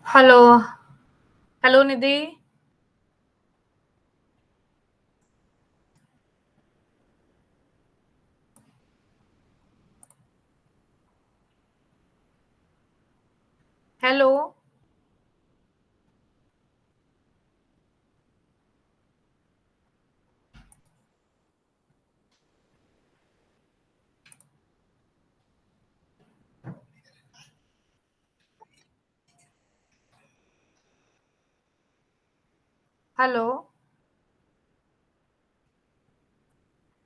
Hello. Hello, Nidhi. Hello. Hello.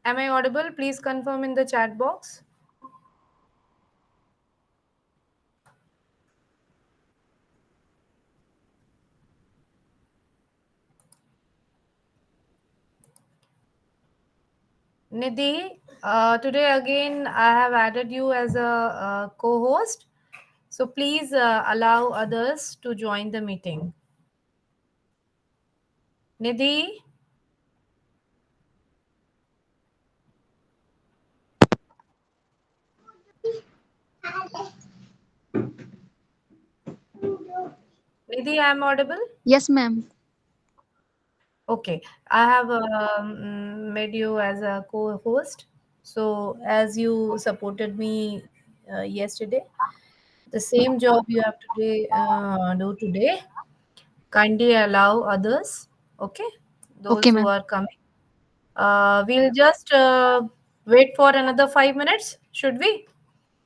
Am I audible? Please confirm in the chat box. Nidhi, today again I have added you as a co host. So please allow others to join the meeting. Nidhi, Nidhi, I am audible? Yes, ma'am. Okay. I have made you as a co host. So, as you supported me yesterday, the same job you have to do today. Kindly allow others, okay, Okay, those who ma'am. are coming. We'll just wait for another 5 minutes, should we?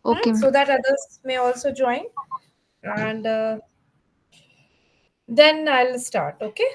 Okay, ma'am. So that others may also join, and then I'll start, okay?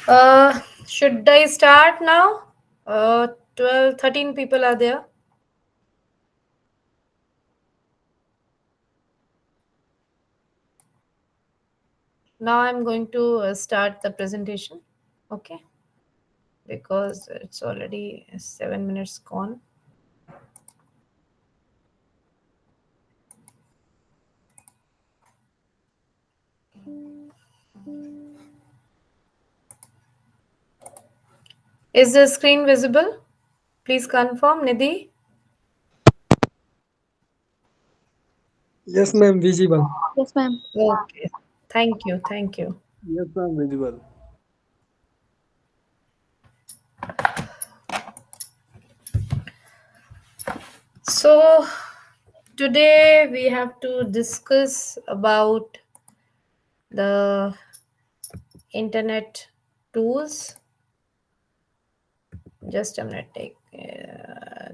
Should I start now? 12, 13 people are there. Now I'm going to start the presentation. Okay, because it's already 7 minutes gone. Is the screen visible? Please confirm, Nidhi. Yes, ma'am, visible. Yes, ma'am. Okay. Thank you. Thank you. Yes, ma'am, visible. So today we have to discuss about the internet tools. Just a minute.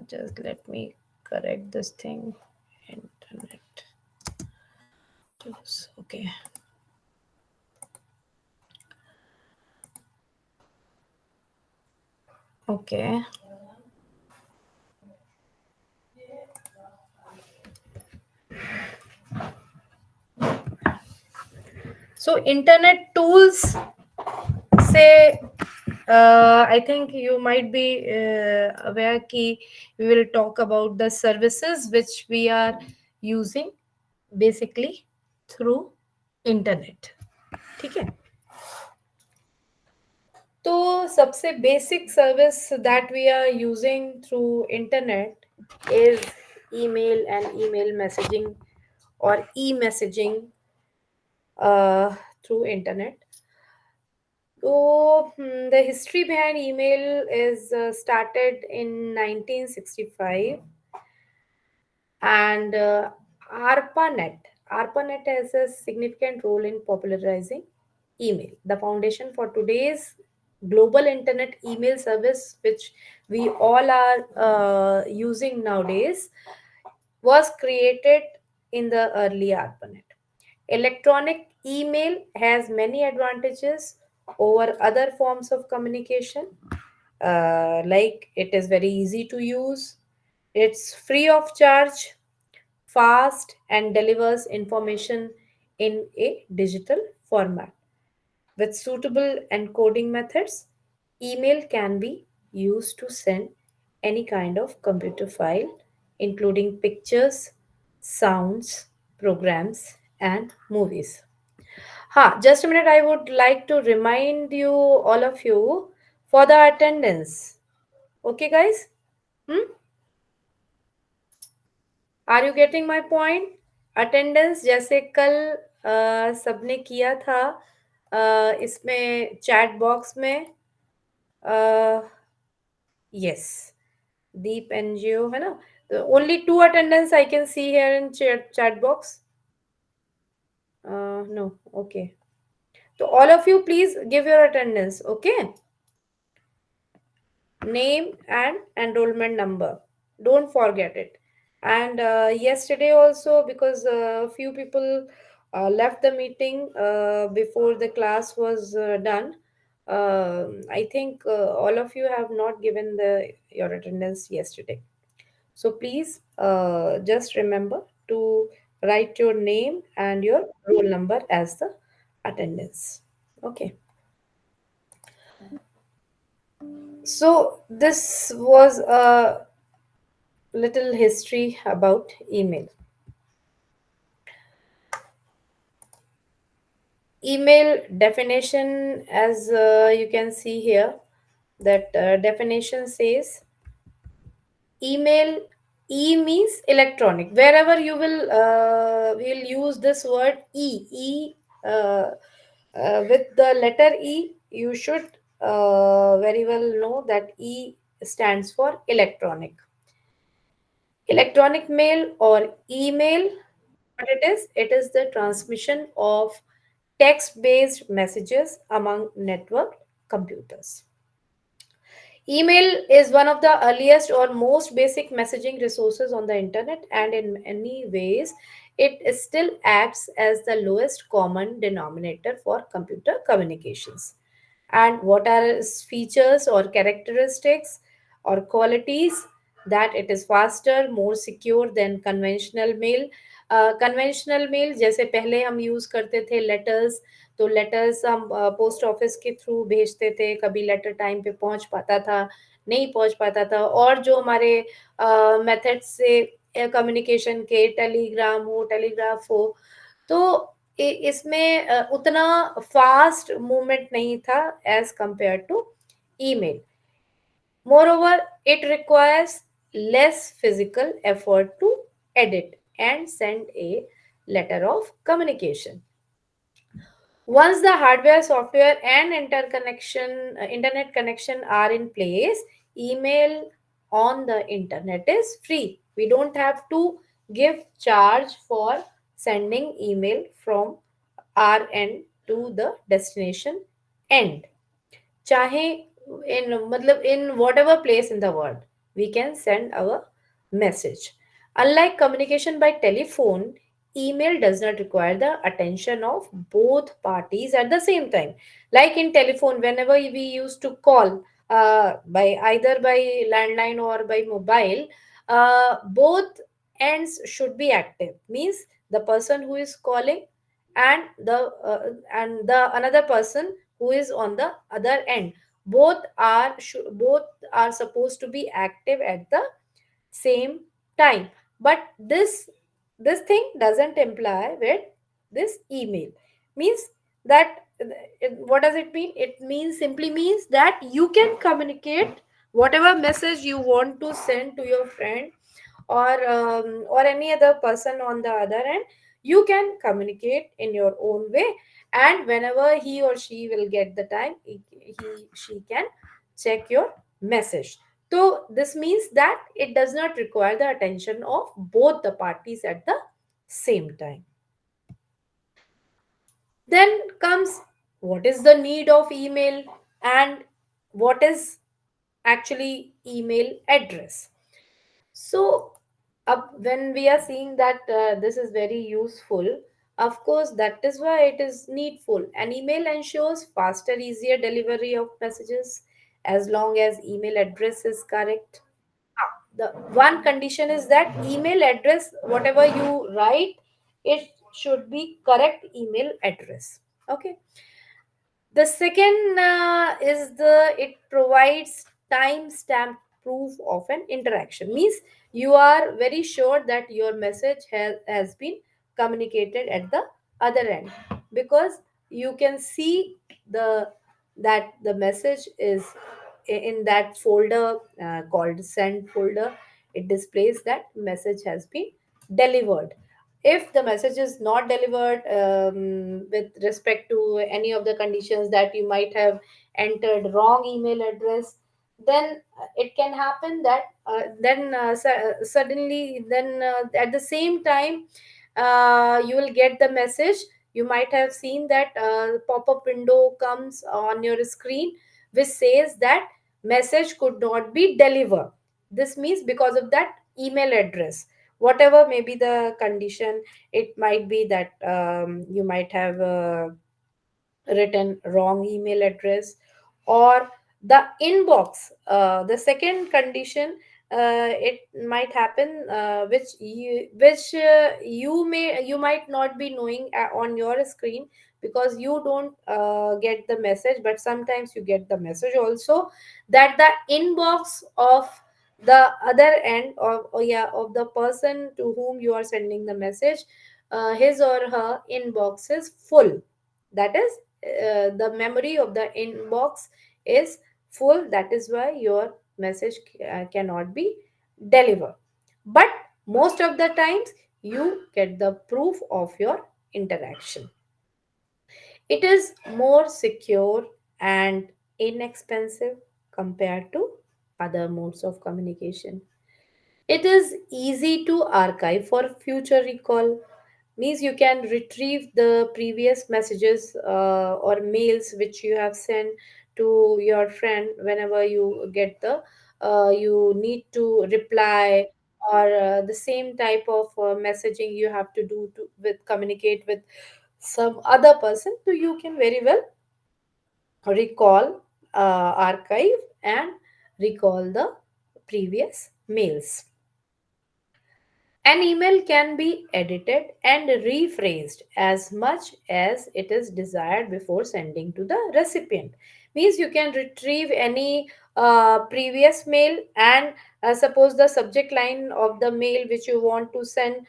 Just let me correct this thing. Internet tools. Okay. Okay. So internet tools say, I think you might be aware ki we will talk about the services which we are using basically through internet. ठीक है. तो सबसे basic service that we are using through internet is email and email messaging or e-messaging through internet. So the history behind email is started in 1965, and ARPANET. ARPANET has a significant role in popularizing email, the foundation for today's global internet email service, which we all are using nowadays, was created in the early ARPANET. Electronic email has many advantages over other forms of communication. Like it is very easy to use, it's free of charge, fast, and delivers information in a digital format. With suitable encoding methods, email can be used to send any kind of computer file, including pictures, sounds, programs, and movies. Just a minute, I would like to remind you, all of you, for the attendance. Okay, guys? Hmm? Are you getting my point? Attendance जैसे कल सबने किया था, इसमें chat box में. Yes, Deep NGO है ना. Only 2 attendance I can see here in chat box. No. Okay. तो all of you please give your attendance. Okay. Name and enrollment number, don't forget it. And yesterday also, because few people left the meeting before the class was done, I think all of you have not given the your attendance yesterday. So please just remember to write your name and your roll number as the attendance. Okay. So this was a little history about email. Email definition, as you can see here, that definition says email. E means electronic. Wherever you will use this word e with the letter e, you should very well know that e stands for electronic. Electronic mail or email, what it is the transmission of text based messages among network computers. Email is one of the earliest or most basic messaging resources on the internet, and in many ways, it still acts as the lowest common denominator for computer communications. and what are its features or characteristics or qualities. That it is faster, more secure than conventional mail. Conventional mail जैसे पहले हम use करते थे letters, तो letters हम post office के through भेजते थे, कभी लेटर टाइम पे पहुंच पाता था, नहीं पहुंच पाता था, और जो हमारे मेथड्स से कम्युनिकेशन के, टेलीग्राम हो, टेलीग्राफ हो, तो इसमें उतना फास्ट मूवमेंट नहीं था as compare to email. Moreover, it requires less physical effort to edit and send a letter of communication. Once the hardware, software, and internet connection are in place, email on the internet is free. We don't have to give charge for sending email from our end to the destination end. चाहे in मतलब in whatever place in the world we can send our message. Unlike communication by telephone, email does not require the attention of both parties at the same time. Like in telephone, whenever we used to call by either by landline or by mobile, both ends should be active, means the person who is calling and the another person who is on the other end, both are supposed to be active at the same time. But this thing doesn't imply with this email, means that what does it mean? It means, simply means that you can communicate whatever message you want to send to your friend or any other person on the other end. You can communicate in your own way, and whenever he or she will get the time, he she can check your message. So this means that it does not require the attention of both the parties at the same time. Then comes, what is the need of email and what is actually email address. So, when we are seeing that this is very useful, of course, that is why it is needful. An email ensures faster, easier delivery of messages as long as email address is correct. The one condition is that email address, whatever you write, it should be correct email address. Okay. The second is the it provides timestamp proof of an interaction. Means you are very sure that your message has been communicated at the other end, because you can see the that the message is in that folder called send folder. It displays that message has been delivered. If the message is not delivered with respect to any of the conditions that you might have entered wrong email address, then it can happen that suddenly then at the same time you will get the message. You might have seen that pop-up window comes on your screen which says that message could not be delivered. This means because of that email address, whatever may be the condition. It might be that you might have written wrong email address, or the inbox. The second condition, it might happen which you might not be knowing on your screen, because you don't get the message, but sometimes you get the message also, that the inbox of the other end of, oh yeah, of the person to whom you are sending the message, his or her inbox is full. That is, the memory of the inbox is full. That is why your message cannot be delivered. But most of the times you get the proof of your interaction. It is more secure and inexpensive compared to other modes of communication. It is easy to archive for future recall, means you can retrieve the previous messages or mails which you have sent to your friend whenever you get the you need to reply, or the same type of messaging you have to do to with communicate with some other person, so you can very well recall, archive, and recall the previous mails. An email can be edited and rephrased as much as it is desired before sending to the recipient. Means you can retrieve any previous mail, and suppose the subject line of the mail which you want to send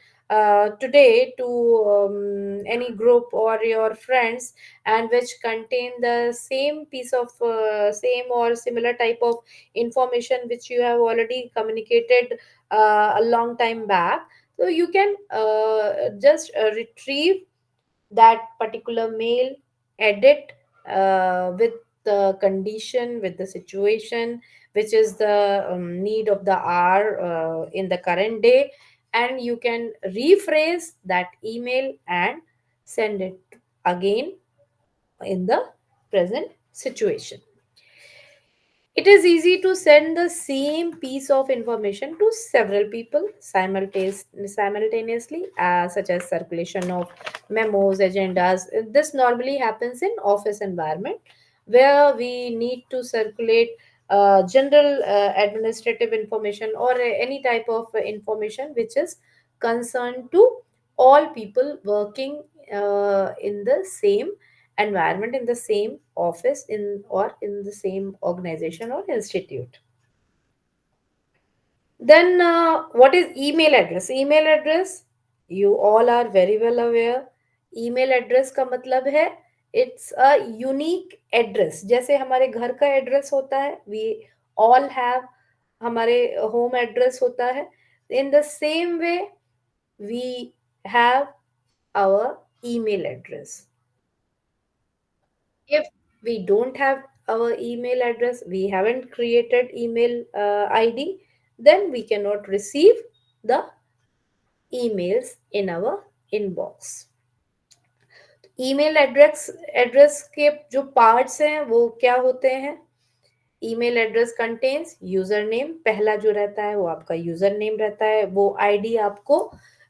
today to any group or your friends, and which contain the same piece of same or similar type of information which you have already communicated a long time back. So you can just retrieve that particular mail, edit with the condition, with the situation, which is the need of the hour in the current day, and you can rephrase that email and send it again in the present situation. It is easy to send the same piece of information to several people simultaneously, such as circulation of memos, agendas. This normally happens in office environment where we need to circulate general administrative information or any type of information which is concerned to all people working in the same environment, in the same office, in or in the same organization or institute. Then what is email address? Email address, you all are very well aware. email address का मतलब है it's a unique address. जैसे हमारे घर का address होता है, we all have, हमारे होम एड्रेस होता है, in the same way we have our email address. If we don't have our email address, we haven't created email ID, then we cannot receive the emails in our inbox. Email address address के जो parts हैं वो क्या होते हैं? Email address contains user name, पहला जो रहता है वो आपका यूजर नेम रहता है, वो आईडी आपको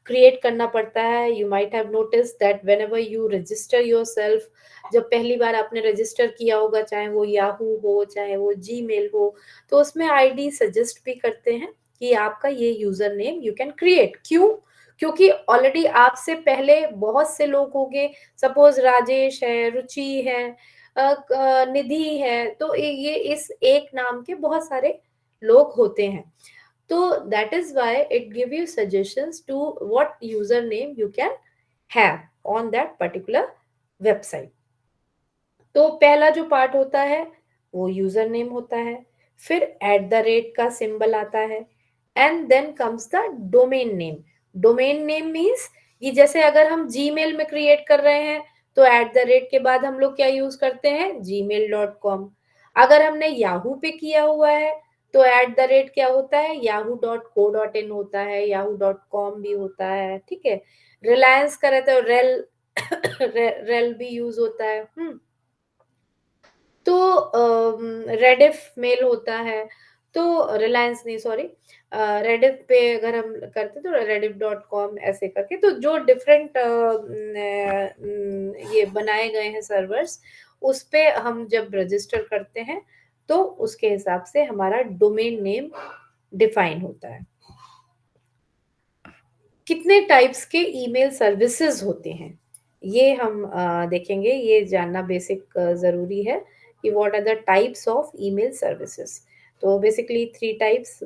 क्रिएट करना पड़ता है. You might have notice that when ever you register your self, जब पहली बार आपने रजिस्टर किया होगा, चाहे वो याहू हो चाहे वो जीमेल हो, तो उसमें आईडी सजेस्ट भी करते हैं कि आपका ये user name you can create. क्यों? क्योंकि ऑलरेडी आपसे पहले बहुत से लोग होंगे, सपोज राजेश है, रुचि है, निधि है, तो ये इस एक नाम के बहुत सारे लोग होते हैं. तो that is why it give you suggestions to what user name you can have on that particular website. तो पहला जो पार्ट होता है वो यूजर नेम होता है, फिर एट द रेट का सिंबल आता है, and then comes the domain name. Domain name means कि जैसे अगर हम जीमेल में क्रिएट कर रहे हैं तो एट द रेट के बाद हम लोग क्या यूज करते हैं? gmail.com. अगर हमने याहू पे किया हुआ है तो एट द रेट क्या होता है? yahoo.co.in होता है, yahoo.com भी होता है. ठीक है. रिलायंस का रहता है रेल रेल भी यूज होता है. तो रेडिफ मेल होता है, तो रिलायंस नहीं, सॉरी, रेडिफ पे अगर हम करते तो rediff.com ऐसे करके, तो जो डिफरेंट ये बनाए गए हैं सर्वर्स, उस पे हम जब रजिस्टर करते हैं तो उसके हिसाब से हमारा डोमेन नेम डिफाइन होता है. कितने टाइप्स के ईमेल सर्विसेज होते हैं ये हम देखेंगे. ये जानना बेसिक जरूरी है कि what are the types of email services. तो basically three types.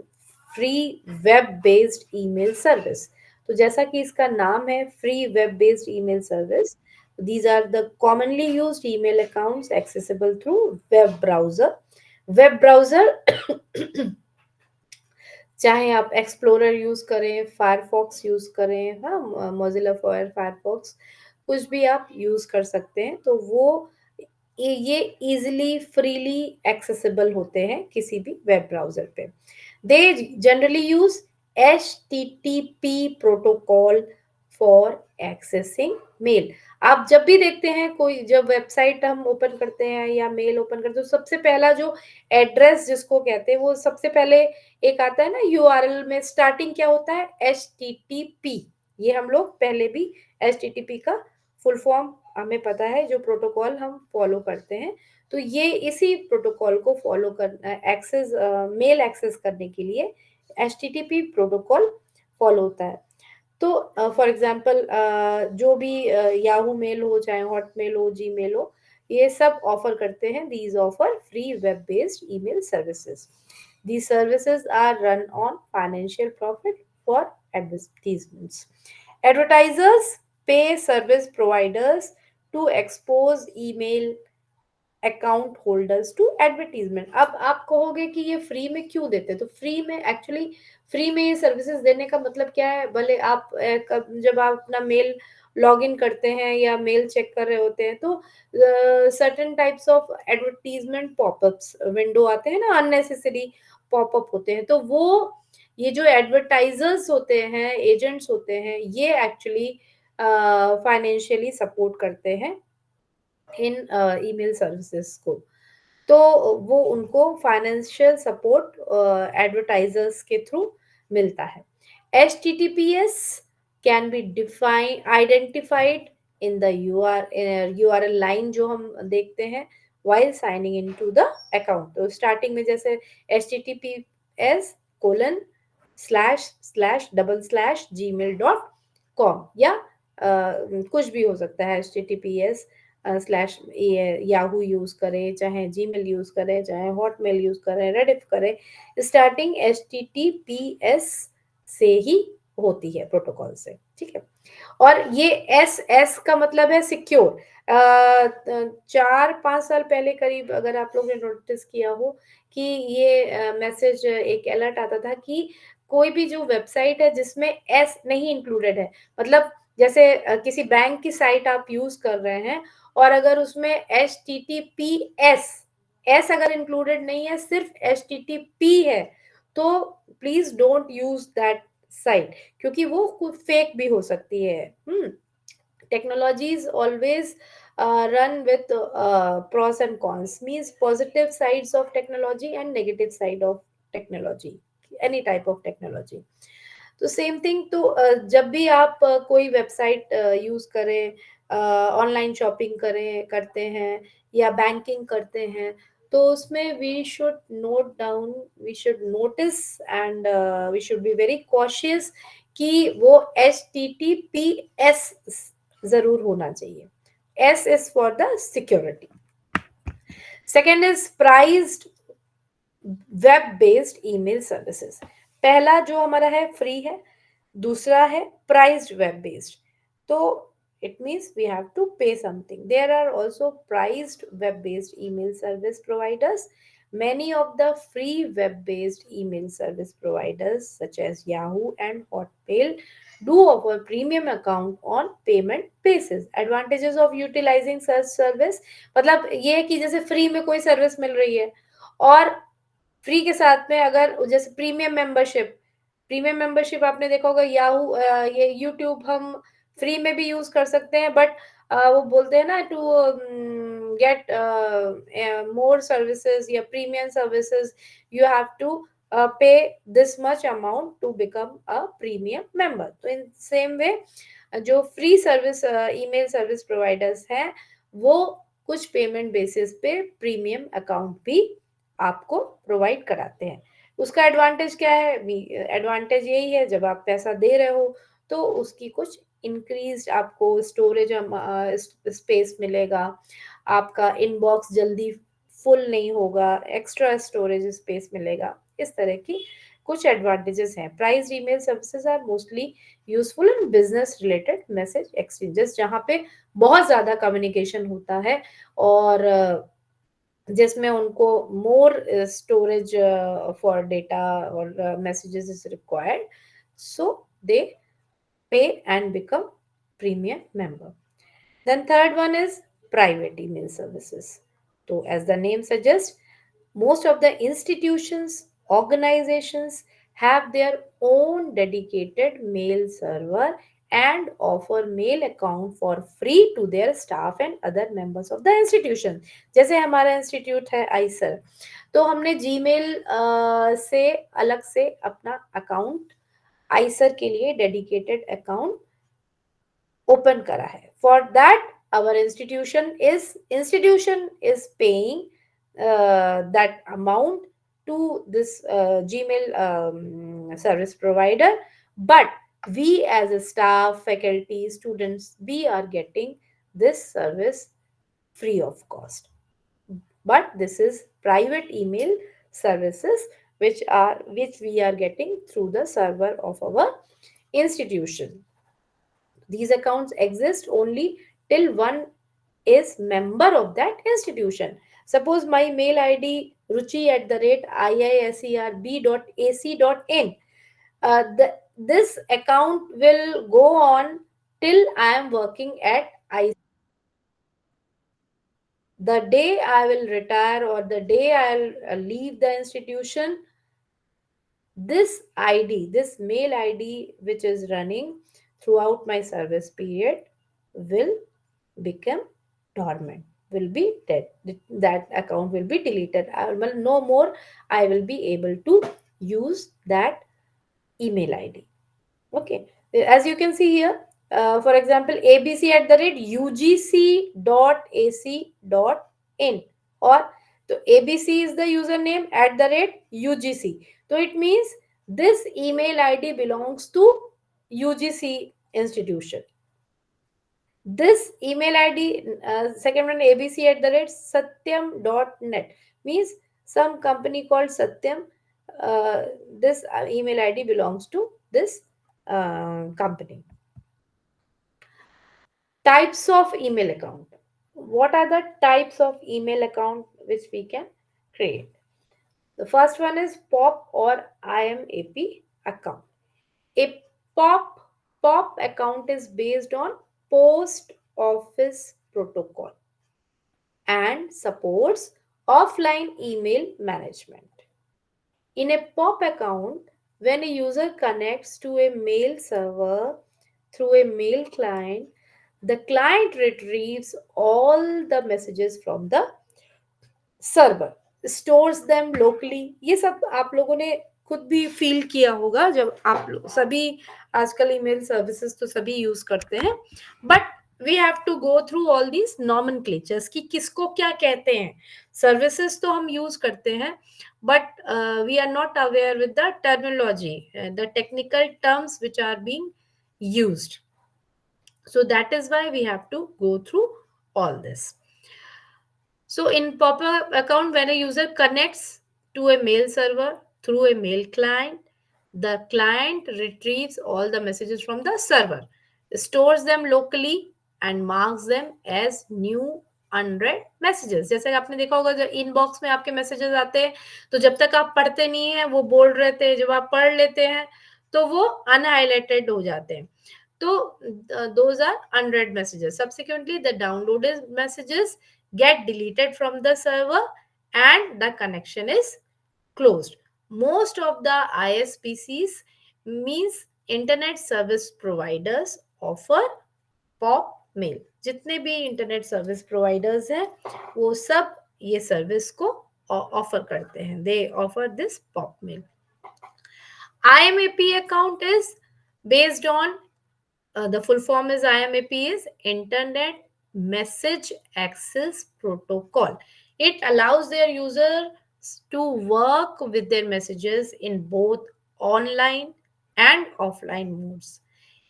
Free web based email service, तो जैसा कि इसका नाम है free web based email service, these are the commonly used email accounts accessible through web browser. Web browser चाहे आप explorer use करें, फायरफॉक्स यूज करें, हाँ, मोजिला फायरफॉक्स, कुछ भी आप यूज कर सकते हैं. तो वो ये इजीली फ्रीली एक्सेसिबल होते हैं किसी भी वेब ब्राउजर पे. They generally use HTTP protocol for accessing mail. आप जब भी देखते हैं कोई, जब वेबसाइट हम ओपन करते हैं या मेल ओपन करते हैं, तो सबसे पहला जो एड्रेस जिसको कहते हैं वो सबसे पहले एक आता है ना यूआरएल में, स्टार्टिंग क्या होता है? HTTP. ये हम लोग पहले भी HTTP का फुल फॉर्म हमें पता है, जो प्रोटोकॉल हम फॉलो करते हैं, तो ये इसी प्रोटोकॉल को फॉलो करना, एक्सेस मेल एक्सेस करने के लिए HTTP प्रोटोकॉल फॉलो होता है। तो फॉर एग्जांपल जो भी याहू मेल हो, चाहे हॉटमेल हो, जीमेल हो, ये सब ऑफर करते हैं, these offer free web based email services. These services are run on financial profit for advertisements. Advertisers pay service providers to expose email account holders to advertisement. अब आप कहोगे कि ये फ्री में क्यों देते हैं, तो फ्री में एक्चुअली फ्री में ये सर्विसेज देने का मतलब क्या है, भले आप जब आप अपना मेल लॉग इन करते हैं या मेल चेक कर रहे होते हैं, तो certain types of advertisement popups window आते हैं ना, अननेसेसरी पॉपअप होते हैं, तो वो ये जो एडवर्टाइजर्स होते हैं, एजेंट्स होते हैं, ये एक्चुअली फाइनेंशियली सपोर्ट करते हैं इन ईमेल सर्विसेज को। तो वो उनको फाइनेंशियल सपोर्ट एडवर्टाइजर्स के थ्रू मिलता है। HTTPS can be define identified in the URL line जो हम देखते हैं while signing into the account। तो स्टार्टिंग में जैसे https://gmail.com या कुछ भी हो सकता है, HTTPS स्लैश याहू यूज करें, चाहे जीमेल यूज करें, चाहे हॉटमेल यूज करें, रेडिफ करें, स्टार्टिंग HTTPS से ही होती है, प्रोटोकॉल से, ठीक है। और ये SS का मतलब है सिक्योर। 4-5 साल पहले करीब, अगर आप लोग ने नोटिस किया हो, कि ये मैसेज एक अलर्ट आता था कि कोई भी जो वेबसाइट है जिसमें एस नहीं इंक्लूडेड है, मतलब जैसे किसी बैंक की साइट आप यूज कर रहे हैं और अगर उसमें HTTPS एस अगर इंक्लूडेड नहीं है, सिर्फ HTTP है, तो please don't use that site, क्योंकि वो फेक भी हो सकती है। Technologies always run with pros and cons, means positive sides of technology and negative side of technology, any type of technology। तो सेम थिंग, तो जब भी आप कोई वेबसाइट यूज करें, ऑनलाइन शॉपिंग करें करते हैं या बैंकिंग करते हैं, तो उसमें we should note down, we should notice and we should be very cautious कि वो HTTPS जरूर होना चाहिए। S is for the security. Second is priced web based email services. पहला जो हमारा है फ्री है, दूसरा है प्राइज्ड वेब बेस्ड। तो it means we have to pay something. There are also priced web based email service providers. Many of the free web-based email service providers such as Yahoo and Hotmail do offer premium account on payment basis. Advantages of utilizing such service, मतलब ये है कि जैसे free में कोई service मिल रही है और फ्री के साथ में अगर जैसे प्रीमियम मेंबरशिप आपने देखा होगा, याहू ये यूट्यूब हम फ्री में भी यूज कर सकते हैं, बट वो बोलते हैं ना, टू गेट मोर सर्विसेज या premium services you have to pay this much amount to become a premium member. तो इन सेम वे जो free service email service providers हैं, वो कुछ पेमेंट बेसिस पे प्रीमियम अकाउंट भी आपको प्रोवाइड कराते हैं। उसका एडवांटेज क्या है? एडवांटेज यही है, जब आप पैसा दे रहे हो तो उसकी कुछ इंक्रीज आपको स्टोरेज स्पेस मिलेगा, आपका इनबॉक्स जल्दी फुल नहीं होगा, एक्स्ट्रा स्टोरेज स्पेस मिलेगा, इस तरह की कुछ एडवांटेजेस हैं। Price email services are mostly useful in business related message exchanges, जहाँ पे बहुत ज्यादा कम्युनिकेशन होता है और जिसमें उनको मोर स्टोरेज फॉर डेटा और मैसेजेस इज रिक्वायर्ड, सो दे पे and become premium member. Then third one is private email services. So as the name suggests, most of the institutions, organizations have their own dedicated mail server and offer mail account for free to their staff and other members of the institution। जैसे हमारा institute है Eicher, तो हमने Gmail से अलग से अपना account, Eicher के लिए डेडिकेटेड अकाउंट ओपन करा है। For that our institution is paying that amount to this Gmail service provider, but we as a staff, faculty, students, we are getting this service free of cost. But this is private email services which we are getting through the server of our institution. These accounts exist only till one is member of that institution. Suppose my mail ID ruchi at the rate iiserb.ac.in. This account will go on till I am working at I. The day I will retire or the day I'll leave the institution, this ID, this mail ID which is running throughout my service period will become dormant, will be dead. That account will be deleted. I will no more I will be able to use that email ID. Okay, as you can see here, for example, abc at the rate ugc.ac.in, or so abc is the username at the rate ugc. So it means this email ID belongs to UGC institution. This email ID, second one, abc at the rate satyam.net, means some company called Satyam. This email ID belongs to this company. Types of email account. What are the types of email account which we can create? The first one is POP or IMAP account. A POP POP account is based on Post Office Protocol and supports offline email management. In a POP account, when a user connects to a mail server through a mail client, the client retrieves all the messages from the server, stores them locally. ये सब आप लोगों ने खुद भी feel किया होगा जब आप लोग सभी आजकल ईमेल सर्विसेज तो सभी यूज करते हैं, but we have to go through all these nomenclatures कि किसको क्या कहते हैं. सर्विसेज तो हम यूज करते हैं, but we are not aware with the terminology, the technical terms which are being used. So that is why we have to go through all this. So in pop-up account, when a user connects to a mail server through a mail client, the client retrieves all the messages from the server, stores them locally and marks them as new unread messages. जैसे आपने देखा होगा जब inbox में आपके messages आते हैं तो जब तक आप पढ़ते नहीं हैं वो बोल्ड रहते हैं, जब आप पढ़ लेते हैं तो वो अनहाइलाइटेड हो जाते हैं. So those are unread messages. Subsequently, the downloaded messages get deleted from the server and the connection is closed. Most of the ISPCs, means internet service providers, offer POP mail. जितने भी इंटरनेट सर्विस प्रोवाइडर्स हैं वो सब ये service को offer करते हैं. They offer this POP mail. IMAP account is based on the full form is IMAP is Internet Message Access Protocol. It allows their users to work with their messages in both online and offline modes.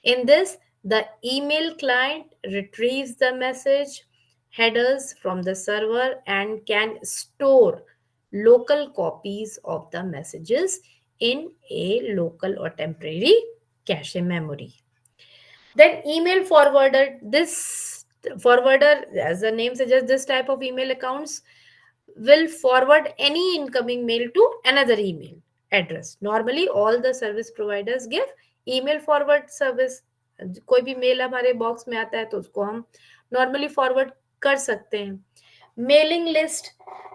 In this, the email client retrieves the message headers from the server and can store local copies of the messages in a local or temporary cache memory. Then email forwarder. This forwarder, as the name suggests, this type of email accounts will forward any incoming mail to another email address. Normally, all the service providers give email forward service. कोई भी mail हमारे box में आता है तो उसको हम normally forward कर सकते हैं. मेलिंग लिस्ट,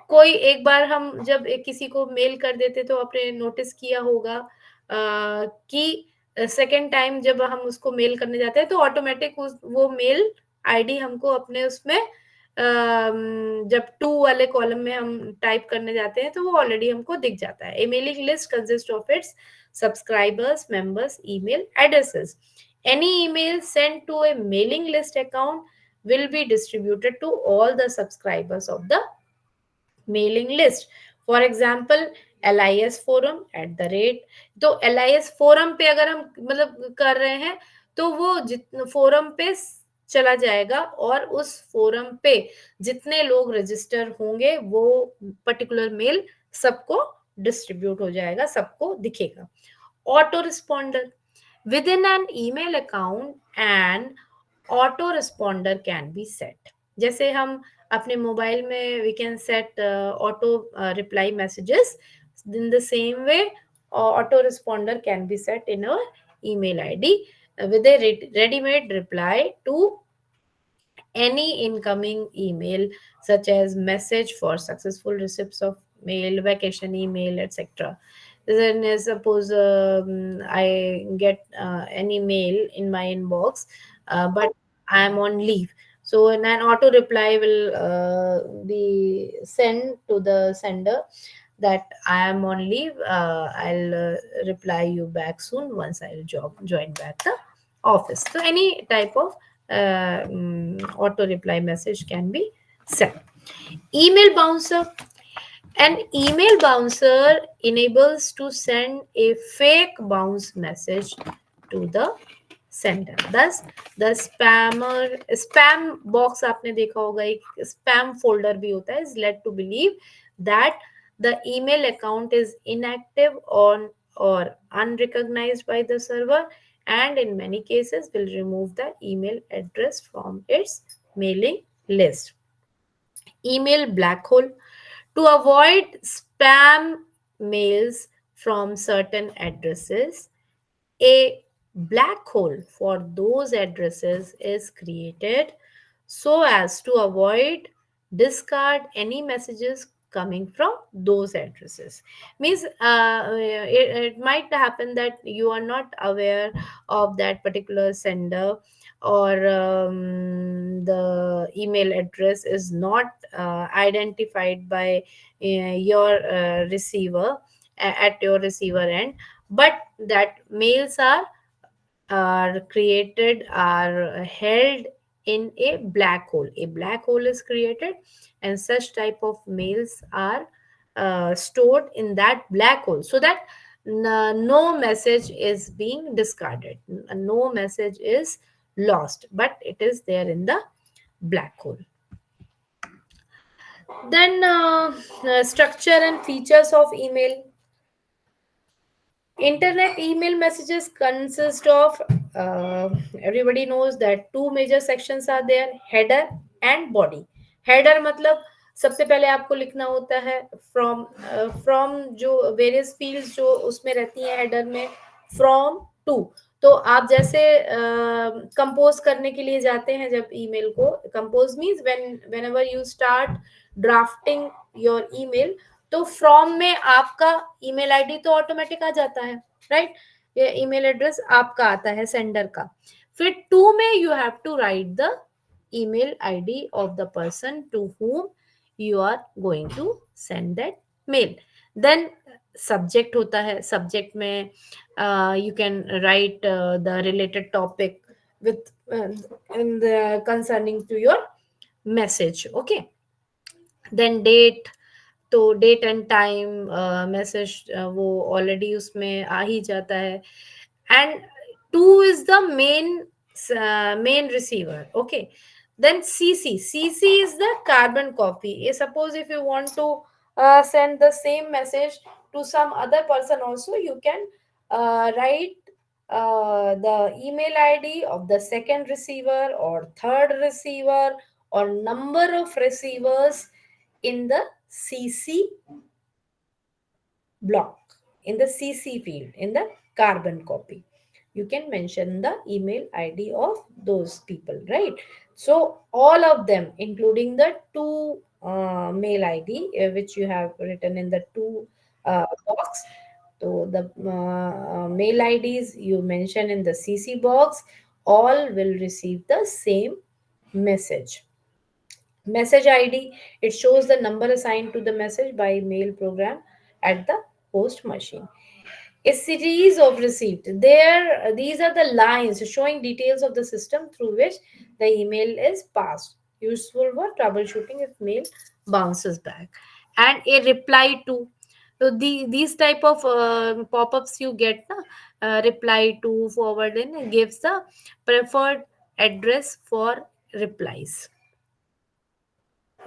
कोई एक बार हम जब किसी को मेल कर देते तो आपने नोटिस किया होगा कि सेकेंड टाइम जब हम उसको मेल करने जाते हैं तो ऑटोमेटिक वो मेल आईडी हमको अपने उसमें जब 2 वाले कॉलम में हम टाइप करने जाते हैं तो वो ऑलरेडी हमको दिख जाता है. A mailing list consist of its subscribers, members, email addresses. Any email sent to a mailing list account will be distributed to all the subscribers of the mailing list. For example LIS forum eight the rate. तो LIS forum पे अगर हम मतलब कर रहे हैं तो वो जितने फोरम पे चला जाएगा और उस फोरम पे जितने लोग रजिस्टर होंगे वो पर्टिकुलर मेल सबको डिस्ट्रीब्यूट हो जाएगा, सबको दिखेगा. Auto responder with in an email account and auto responder can be set. जैसे हम अपने मोबाइल में we can set auto reply messages, in the same way auto responder can be set in our email ID with a ready-made reply to any incoming email, such as message for successful receipts of mail, vacation email, etc. Then suppose I get an email in my inbox, but I am on leave, so an auto reply will be sent to the sender that I am on leave. I'll reply you back soon once I'll join back the office. So any type of auto reply message can be sent. Email bouncer. An email bouncer enables to send a fake bounce message to the sender. Thus, the spam box आपने देखा होगा, एक spam folder भी होता है, is led to believe that the email account is inactive on or unrecognized by the server, and in many cases will remove the email address from its mailing list. Email black hole. To avoid spam mails from certain addresses, a black hole for those addresses is created so as to avoid discard any messages coming from those addresses. Means it might happen that you are not aware of that particular sender, or the email address is not identified by your receiver at your receiver end, but that mails are created, are held in a black hole. A black hole is created, and such type of mails are stored in that black hole, so that no message is being discarded, no message is lost, but it is there in the black hole. Then structure and features of email. Internet email messages consist of, everybody knows that two major sections are there, header and body. Header मतलब सबसे पहले आपको लिखना होता है from जो various fields जो उसमें रहती हैं हेडर में, फ्रॉम टू. तो आप जैसे कंपोज करने के लिए जाते हैं जब ईमेल को, compose means when ever you start drafting your email, तो फ्रॉम में आपका ईमेल आईडी तो ऑटोमेटिक आ जाता है, राइट. ये ईमेल एड्रेस आपका आता है सेंडर का. फिर टू में you have to write the email ID of the person to whom you are going to send that mail. Then subject होता है, सब्जेक्ट में you can write the related topic with in the concerning to your message. Okay. Then date, तो date and time message वो already उसमें आ ही जाता है. And two is the main receiver. Okay. Then CC is the carbon copy. Suppose if you want to send the same message to some other person also, you can write the email ID of the second receiver or third receiver or number of receivers in the CC block, in the CC field, in the carbon copy. You can mention the email ID of those people, right? So all of them, including the two mail ID which you have written in the two box. So the mail IDs you mention in the CC box, all will receive the same message. Message ID, it shows the number assigned to the message by mail program at the host machine. A series of received. There, these are the lines showing details of the system through which the email is passed. Useful for troubleshooting if mail bounces back. And a reply to. So these type of pop-ups you get, reply to, forward in, gives the preferred address for replies.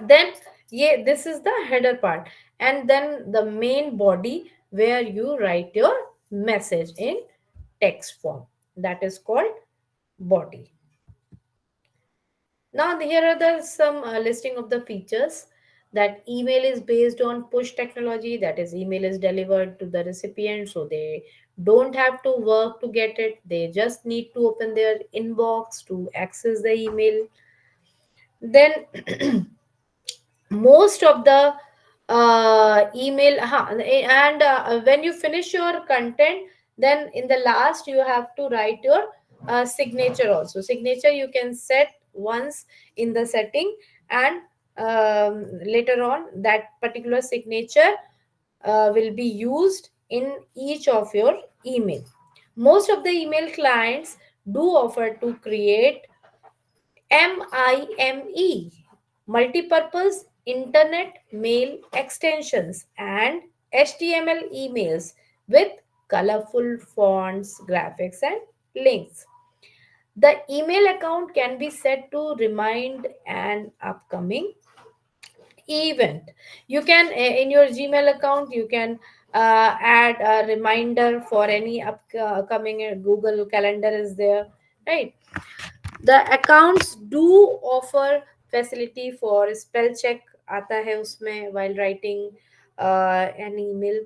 Then, yeah, this is the header part, and then the main body where you write your message in text form, that is called body. Now here are the some listing of the features. That email is based on push technology, that is email is delivered to the recipient, so they don't have to work to get it, they just need to open their inbox to access the email. Then most of the email and when you finish your content, then in the last you have to write your signature also. Signature you can set once in the setting, and later on that particular signature will be used in each of your email. Most of the email clients do offer to create MIME, multipurpose internet mail extensions, and HTML emails with colorful fonts, graphics, and links. The email account can be set to remind an upcoming event. You can, in your Gmail account, you can add a reminder for any upcoming Google Calendar is there, right? The accounts do offer facility for spell check आता है उसमें while writing an email.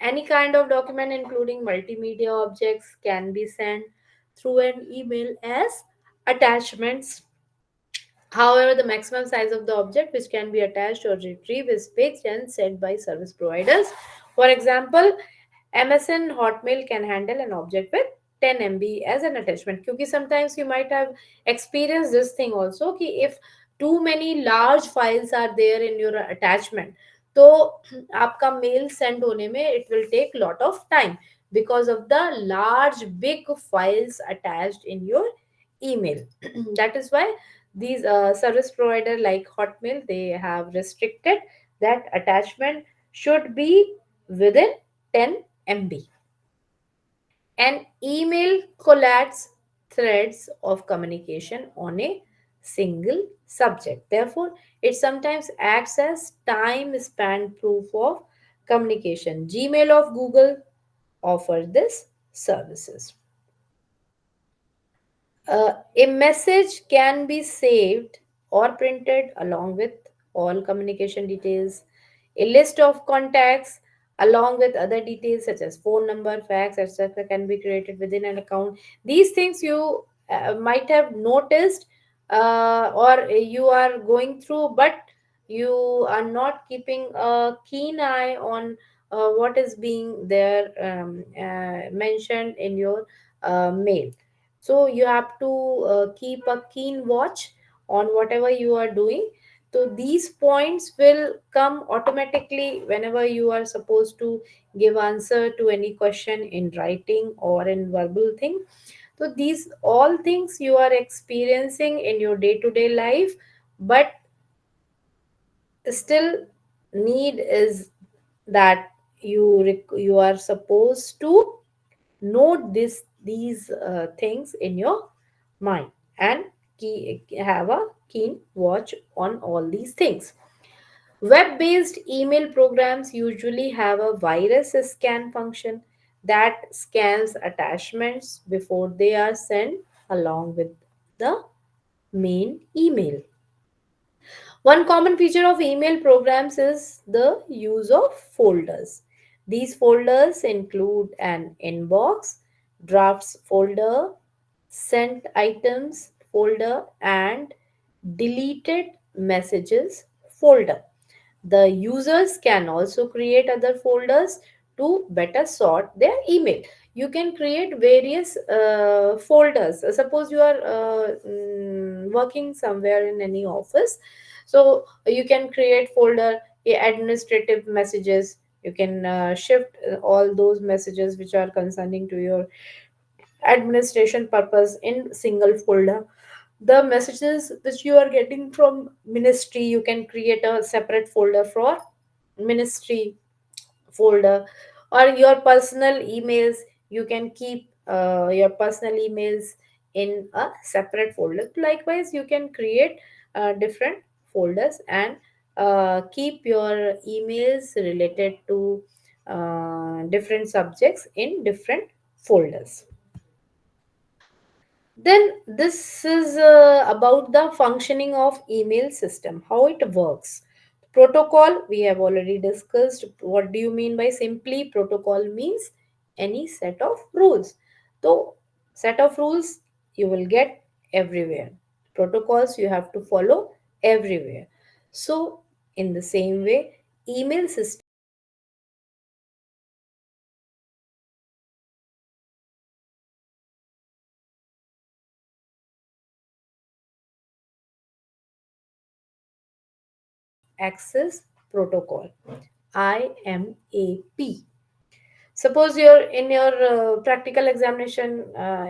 Any kind of document including multimedia objects can be sent through an email as attachments. However, the maximum size of the object which can be attached or retrieved is fixed and set by service providers. For example, MSN Hotmail can handle an object with 10 MB as an attachment. Because sometimes you might have experienced this thing also, कि if too many large files are there in your attachment, तो आपका mail send होने में it will take lot of time because of the large big files attached in your email. That is why these service provider like Hotmail, they have restricted that attachment should be within 10 MB. An email collates threads of communication on a single subject. Therefore, it sometimes acts as time span proof of communication. Gmail of Google offer this services. A message can be saved or printed along with all communication details. A list of contacts along with other details such as phone number, fax, etc., can be created within an account. These things you might have noticed or you are going through, but you are not keeping a keen eye on what is being there mentioned in your mail. So you have to keep a keen watch on whatever you are doing. So these points will come automatically whenever you are supposed to give answer to any question in writing or in verbal thing. So these all things you are experiencing in your day to day life, but still need is that you are supposed to note these things in your mind and have a keen watch on all these things. Web based email programs usually have a virus scan function that scans attachments before they are sent along with the main email. One common feature of email programs is the use of folders. These folders include an inbox, drafts folder, sent items folder, and deleted messages folder. The users can also create other folders to better sort their email. You can create various folders. Suppose you are working somewhere in any office, so you can create folder administrative messages, You can shift all those messages which are concerning to your administration purpose in single folder. The messages which you are getting from ministry, you can create a separate folder for ministry folder, or your personal emails, you can keep your personal emails in a separate folder. Likewise, you can create different folders and keep your emails related to different subjects in different folders. Then this is about the functioning of email system, how it works. Protocol we have already discussed. What do you mean by simply? Protocol means any set of rules. So set of rules you will get everywhere. Protocols you have to follow everywhere. So in the same way, email system access protocol, IMAP. Suppose you're in your practical examination,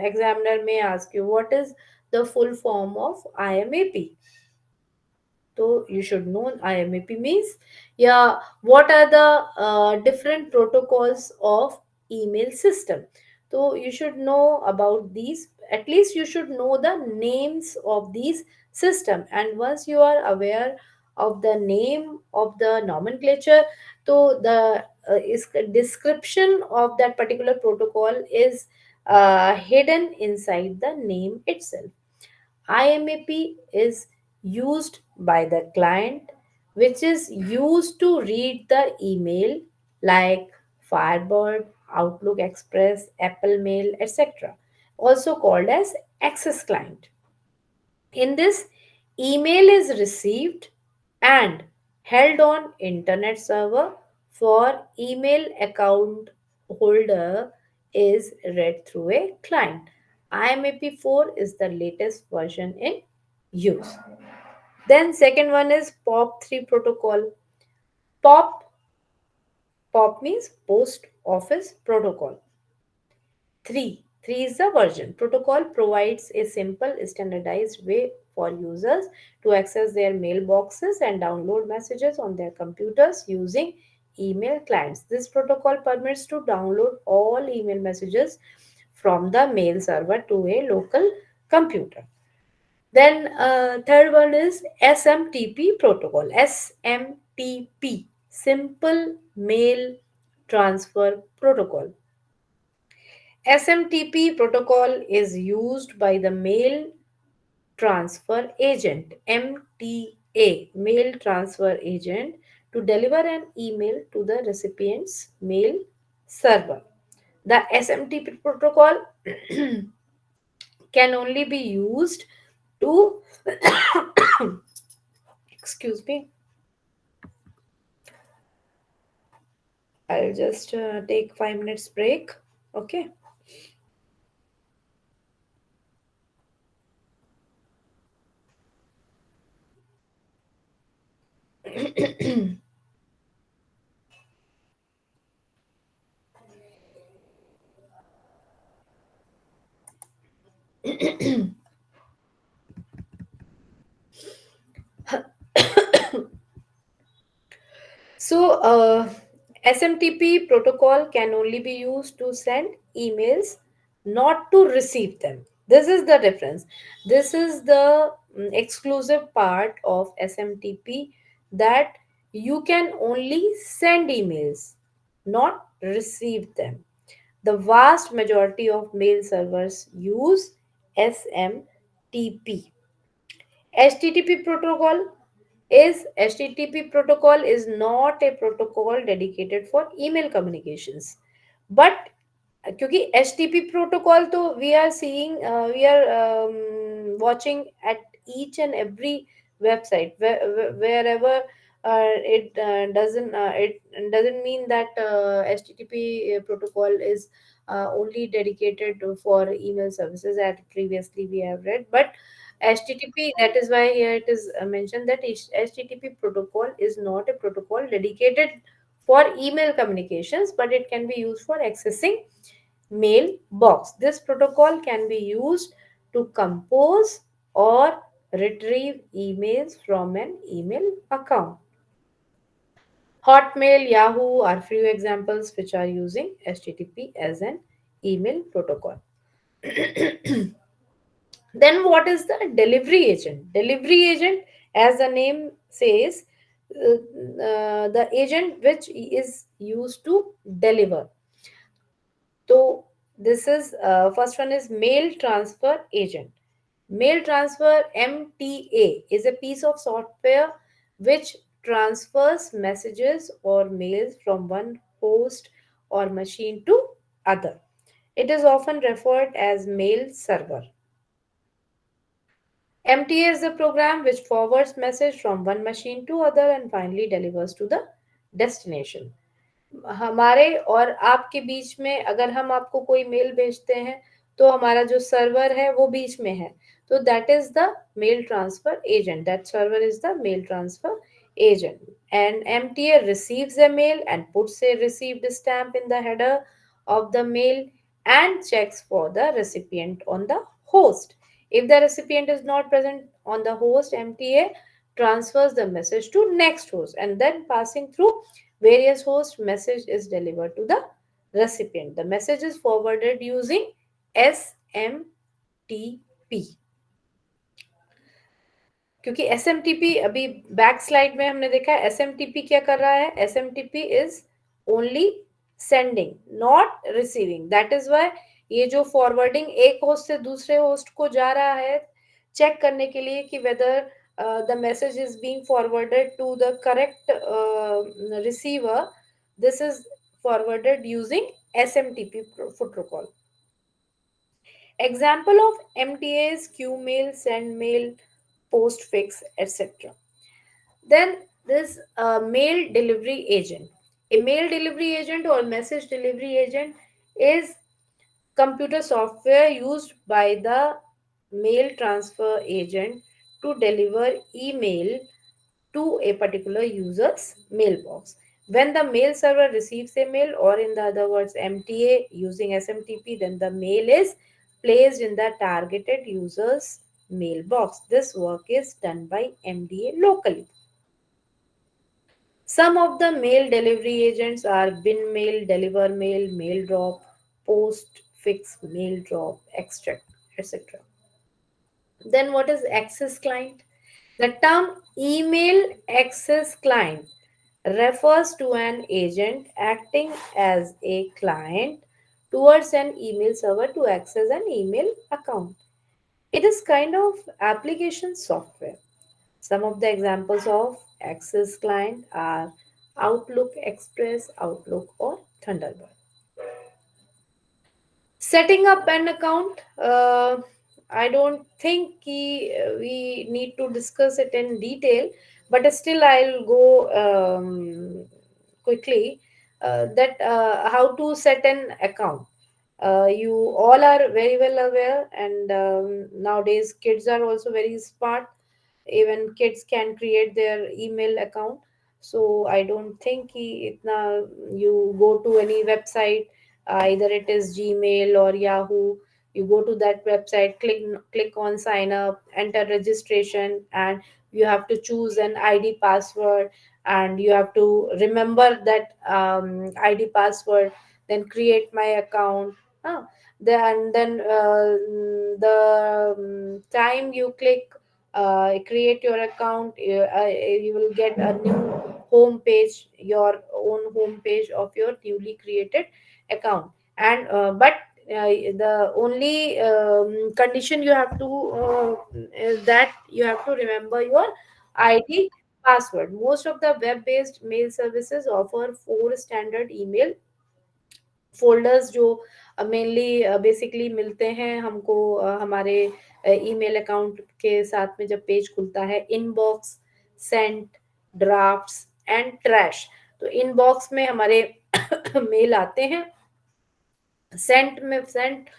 examiner may ask you what is the full form of IMAP. So you should know IMAP means, yeah, what are the different protocols of email system. So you should know about these. At least you should know the names of these system. And once you are aware of the name of the nomenclature, so the description of that particular protocol is hidden inside the name itself. IMAP is used by the client, which is used to read the email like Firebird, Outlook Express, Apple Mail, etc., also called as access client. In this, email is received and held on internet server for email account holder is read through a client. IMAP4 is the latest version in use. Then second one is POP3 protocol. POP POP means post office protocol. 3 is the version. Protocol provides a simple standardized way for users to access their mailboxes and download messages on their computers using email clients. This protocol permits to download all email messages from the mail server to a local computer. Then third one is SMTP protocol. SMTP, Simple Mail Transfer Protocol. SMTP protocol is used by the mail transfer agent, MTA, mail transfer agent, to deliver an email to the recipient's mail server. The SMTP protocol can only be used to, excuse me, I'll just take 5 minutes break. Okay. So, SMTP protocol can only be used to send emails, not to receive them. This is the difference. This is the exclusive part of SMTP, that you can only send emails, not receive them. The vast majority of mail servers use SMTP. HTTP protocol is not a protocol dedicated for email communications, but क्योंकि HTTP protocol तो we are seeing, we are watching at each and every website, wherever it doesn't mean that HTTP protocol is only dedicated for email services, as previously we have read. But HTTP, that is why here it is mentioned that HTTP protocol is not a protocol dedicated for email communications, but it can be used for accessing mailbox. This protocol can be used to compose or retrieve emails from an email account. Hotmail, Yahoo are few examples which are using HTTP as an email protocol. Then, what is the delivery agent? Delivery agent, as the name says, the agent which is used to deliver. So, this is first one is mail transfer agent. Mail transfer MTA is a piece of software which transfers messages or mails from one host or machine to other. It is often referred as mail server. MTA is the program which forwards message from one machine to other and finally delivers to the destination. हमारे और आपके बीच में अगर हम आपको कोई mail भेजते हैं तो हमारा जो सर्वर है वो बीच में है, तो that is the mail transfer agent, that server is the mail transfer agent. And MTA receives a mail and puts a received stamp in the header of the mail and checks for the recipient on the host. If the recipient is not present on the host, MTA transfers the message to next host and then passing through various hosts, message is delivered to the recipient. The message is forwarded using SMTP. क्योंकि S M T P अभी back slide में हमने देखा है, S M T P क्या कर रहा है, S M T P is only sending not receiving, that is why ये जो फॉरवर्डिंग एक होस्ट से दूसरे होस्ट को जा रहा है चेक करने के लिए कि whether the message is being forwarded to the correct receiver, this is forwarded using SMTP protocol. Example of MTAs: queue mail, send mail, postfix, etc. Then this mail delivery agent. A mail delivery agent or message delivery agent is computer software used by the mail transfer agent to deliver email to a particular user's mailbox. When the mail server receives a mail, or in the other words MTA using SMTP, then the mail is placed in the targeted user's mailbox. This work is done by MDA locally. Some of the mail delivery agents are bin mail, deliver mail, mail drop, post fix, mail drop, extract, etc. Then what is access client? The term email access client refers to an agent acting as a client towards an email server to access an email account. It is kind of application software. Some of the examples of access client are Outlook Express, Outlook, or Thunderbird. Setting up an account, I don't think we need to discuss it in detail, but still I'll go quickly that how to set an account. You all are very well aware, and nowadays kids are also very smart. Even kids can create their email account. So I don't think itna, you go to any website, either it is Gmail or Yahoo, you go to that website, click on sign up, enter registration, and you have to choose an ID password, and you have to remember that ID password, then create my account. Huh? Then the time you click create your account, you will get a new home page, your own home page of your newly created account. And but the only condition you have to is that you have to remember your ID password. Most of the web based mail services offer four standard email folders जो mainly basically मिलते हैं हमको हमारे email account के साथ में जब page खुलता है: inbox, sent, drafts and trash. तो इनबॉक्स में हमारे मेल आते हैं, सेंट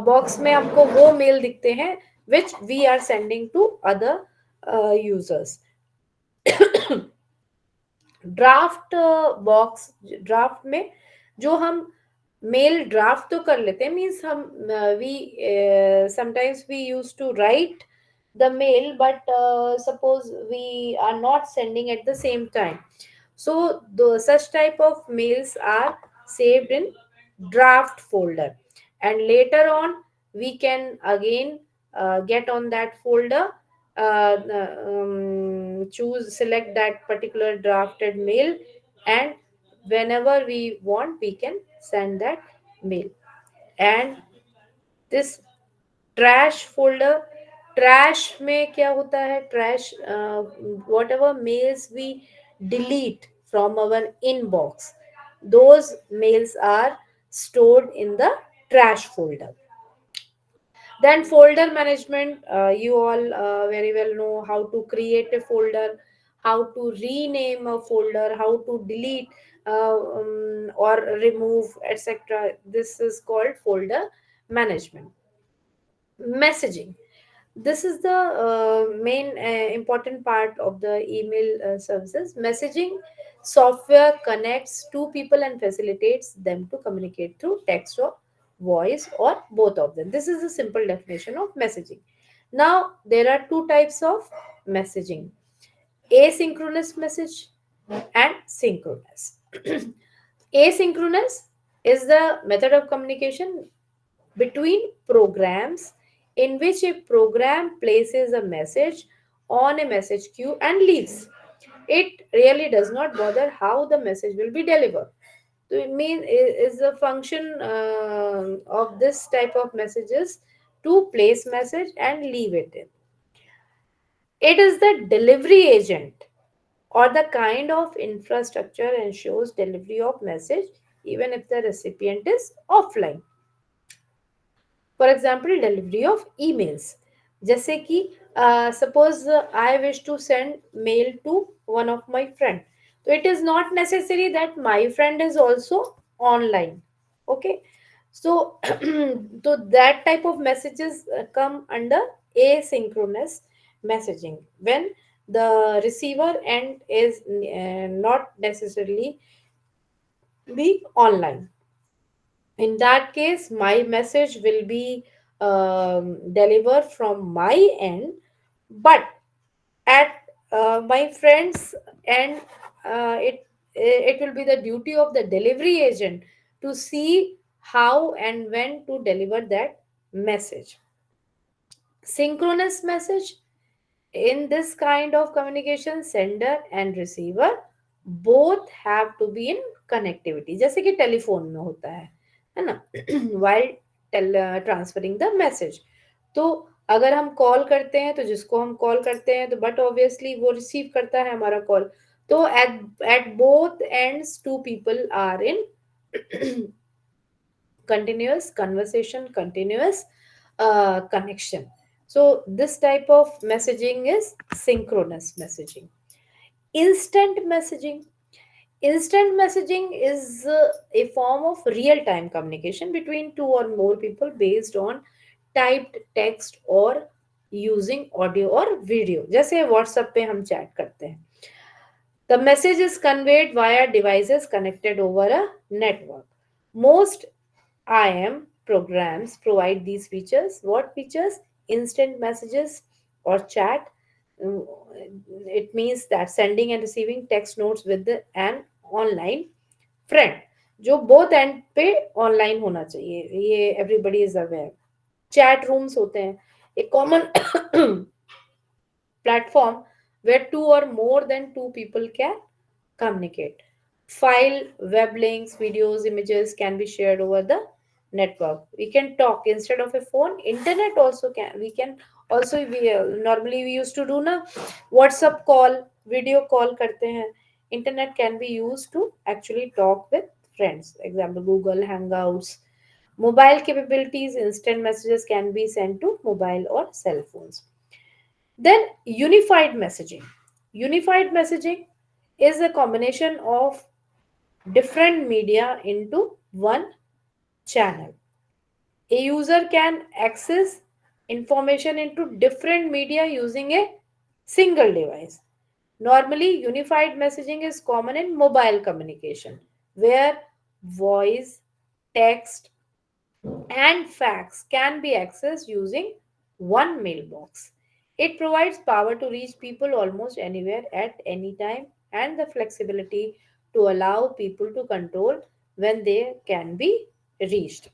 बॉक्स में हमको वो मेल दिखते हैं which we are sending to other users. Draft box, draft में जो हम मेल ड्राफ्ट तो कर लेते हैं, मीन्स हम we sometimes we use to write the mail, but suppose we are not sending at the same time. So the such type of mails are saved in draft folder, and later on we can again get on that folder, choose, select that particular drafted mail, and whenever we want we can send that mail. And this trash folder, trash में क्या होता है, trash whatever mails we delete from our inbox, those mails are stored in the trash folder. Then folder management, you all very well know how to create a folder, how to rename a folder, how to delete or remove, etc. This is called folder management. Messaging, this is the main important part of the email services. Messaging software connects two people and facilitates them to communicate through text or voice or both of them. This is a simple definition of messaging. Now there are two types of messaging: asynchronous message and synchronous. Asynchronous is the method of communication between programs in which a program places a message on a message queue and leaves. It really does not bother how the message will be delivered. So it means is the function of this type of messages to place message and leave it in. It is the delivery agent or the kind of infrastructure ensures delivery of message even if the recipient is offline. For example delivery of emails, जैसे कि suppose I wish to send mail to one of my friend, तो it is not necessary that my friend is also online. Okay, so so that type of messages come under asynchronous messaging, when the receiver end is not necessarily be online. In that case my message will be delivered from my end, but at my friends end, it will be the duty of the delivery agent to see how and when to deliver that message. Synchronous message, in this kind of communication sender and receiver both have to be in connectivity, जैसे कि telephone में होता है ना. while transferring the message, तो अगर हम call करते हैं तो जिसको हम कॉल करते हैं तो बट ऑब्वियसली वो रिसीव करता है हमारा कॉल, तो at at both ends two people are in continuous conversation, continuous connection. So this type of messaging is synchronous messaging. Instant messaging. Instant messaging is a form of real time communication between two or more people based on typed text or using audio or video. जैसे WhatsApp पे हम chat करते हैं. The message is conveyed via devices connected over a network. Most IM programs provide these features. What features? Instant messages or chat. Mm, It means that sending and receiving text notes with an online friend. जो both end पे online होना चाहिए, ये everybody is aware. Chat rooms होते हैं, a common platform where two or more than two people can communicate. File, web links, videos, images can be shared over the network. We can talk instead of a phone. Internet also can. We can also we normally we used to do na WhatsApp call, video call करते हैं. Internet can be used to actually talk with friends. Example Google Hangouts. Mobile capabilities, instant messages can be sent to mobile or cell phones. Then unified messaging. Unified messaging is a combination of different media into one channel. A user can access information into different media using a single device. Normally, unified messaging is common in mobile communication, where voice, text, and fax can be accessed using one mailbox. It provides power to reach people almost anywhere at any time and the flexibility to allow people to control when they can be reached.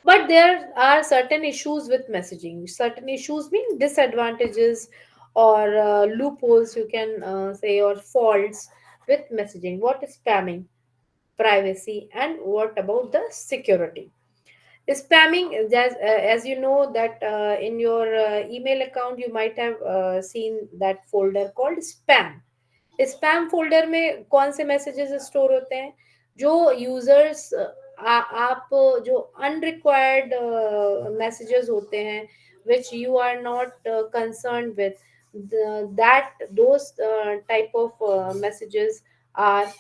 But there are certain issues with messaging. Certain issues mean disadvantages or loopholes, you can say, or faults with messaging. What is spamming? Privacy, and what about the security? Spamming, as you know that in your email account you might have seen that folder called spam. Spam folder में कौन से messages store होते हैं जो users आप जो unrequired messages होते हैं which you are not concerned with, that those type of messages are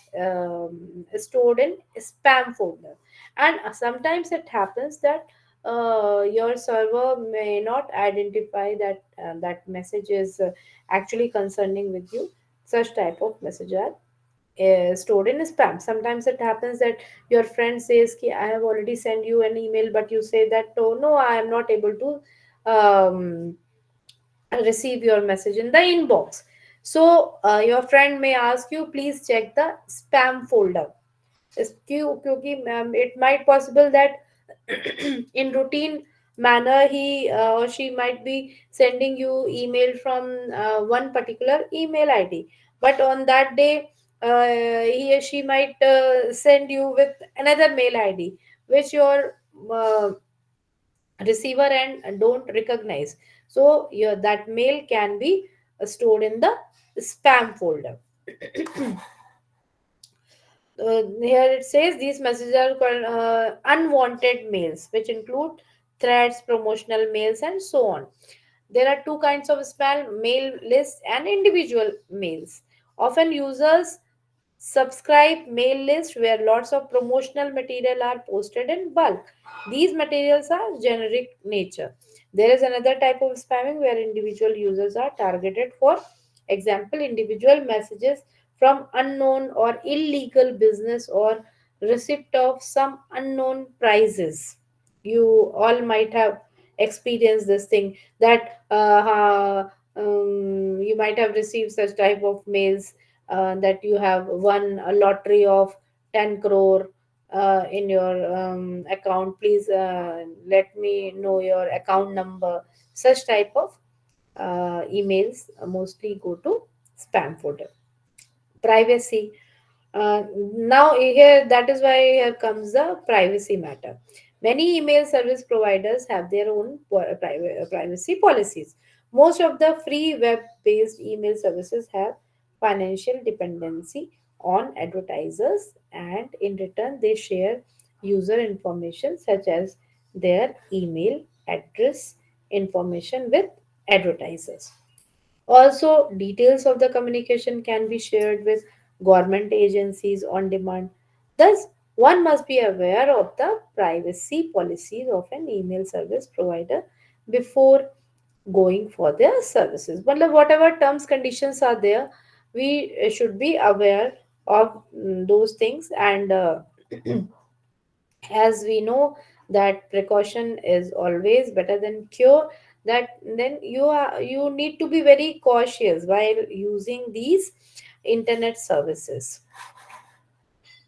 stored in spam folder. And sometimes it happens that your server may not identify that that message is actually concerning with you. Such type of message are stored in spam. Sometimes it happens that your friend says ki I have already sent you an email, but you say that, oh no, I am not able to receive your message in the inbox. So your friend may ask you, please check the spam folder. क्योंकि it might possible that in routine manner he or she might be sending you email from one particular email id, but on that day he or she might send you with another mail id which your uh, receiver and don't recognize. So your that mail can be stored in the spam folder. Here it says these messages are called unwanted mails, which include threats, promotional mails, and so on. There are two kinds of spam: mail list and individual mails. Often users subscribe mail list where lots of promotional material are posted in bulk. These materials are generic nature. There is another type of spamming where individual users are targeted. For example, individual messages from unknown or illegal business or receipt of some unknown prizes. You all might have experienced this thing that you might have received such type of mails that you have won a lottery of 10 crore in your account. Please let me know your account number. Such type of emails mostly go to spam folder. Privacy. Now here, that is why here comes the privacy matter. Many email service providers have their own privacy policies. Most of the free web-based email services have financial dependency on advertisers, and in return they share user information such as their email address information with advertisers. Also, details of the communication can be shared with government agencies on demand. Thus, one must be aware of the privacy policies of an email service provider before going for their services. But whatever terms conditions are there, we should be aware of those things. And as we know that precaution is always better than cure, that then you need to be very cautious while using these internet services.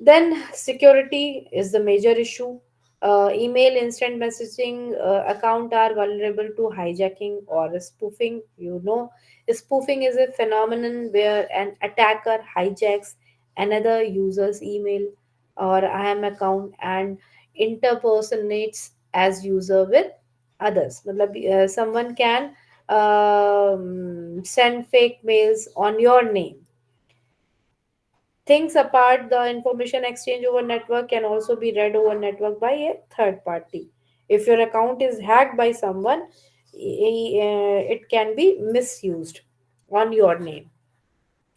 Then security is the major issue. Email instant messaging account are vulnerable to hijacking or spoofing. You know, spoofing is a phenomenon where an attacker hijacks another user's email or IM account and interpersonates as user with others. मतलब, someone can send fake mails on your name. Things apart, the information exchange over network can also be read over network by a third party. If your account is hacked by someone, it can be misused on your name.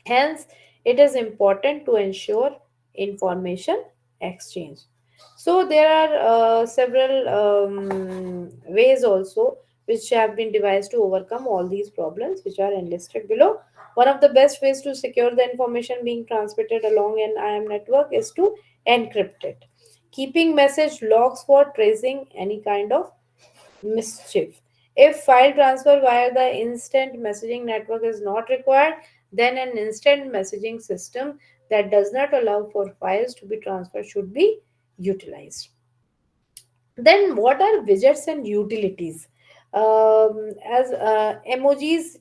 Hence, it is important to ensure information exchange. So, there are several ways also which have been devised to overcome all these problems, which are enlisted below. One of the best ways to secure the information being transmitted along an IM network is to encrypt it. Keeping message logs for tracing any kind of mischief. If file transfer via the instant messaging network is not required, then an instant messaging system that does not allow for files to be transferred should be utilized. Then, what are widgets and utilities? As emojis,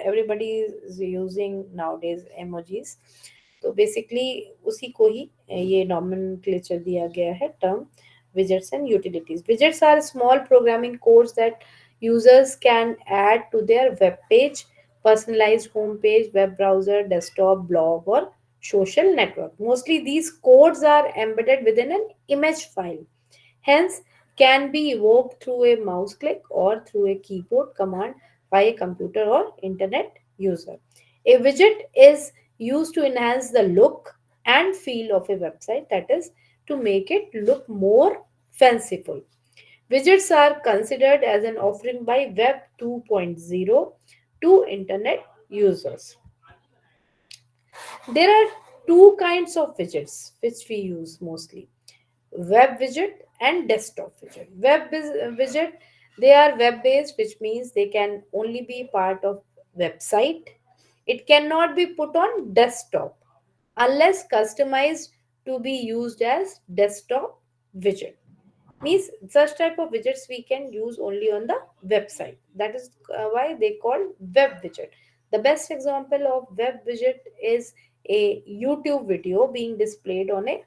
everybody is using nowadays emojis. तो basically उसी को ही ये nomenclature दिया गया है term widgets and utilities. Widgets are small programming codes that users can add to their web page, personalized home page, web browser, desktop, blog, or social network. Mostly these codes are embedded within an image file, hence can be evoked through a mouse click or through a keyboard command by a computer or internet user. A widget is used to enhance the look and feel of a website, that is, to make it look more fanciful. Widgets are considered as an offering by Web 2.0 to internet users. There are two kinds of widgets which we use mostly: web widget and desktop widget. Widget, they are web based, which means they can only be part of website. It cannot be put on desktop unless customized to be used as desktop widget. Means such type of widgets we can use only on the website. That is why they call web widget. The best example of web widget is a YouTube video being displayed on a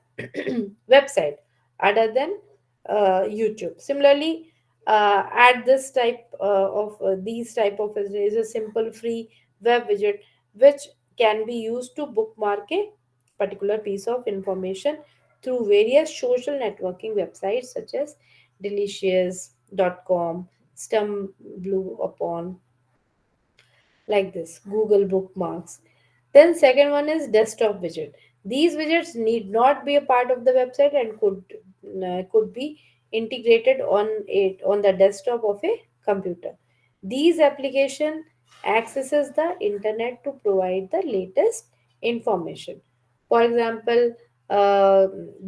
website other than YouTube. Similarly, add this type of these type of is a simple free web widget which can be used to bookmark a particular piece of information through various social networking websites such as delicious.com, stumble upon, like this, Google bookmarks. Then second one is desktop widget. These widgets need not be a part of the website and could be integrated on the desktop of a computer. These application accesses the internet to provide the latest information. For example,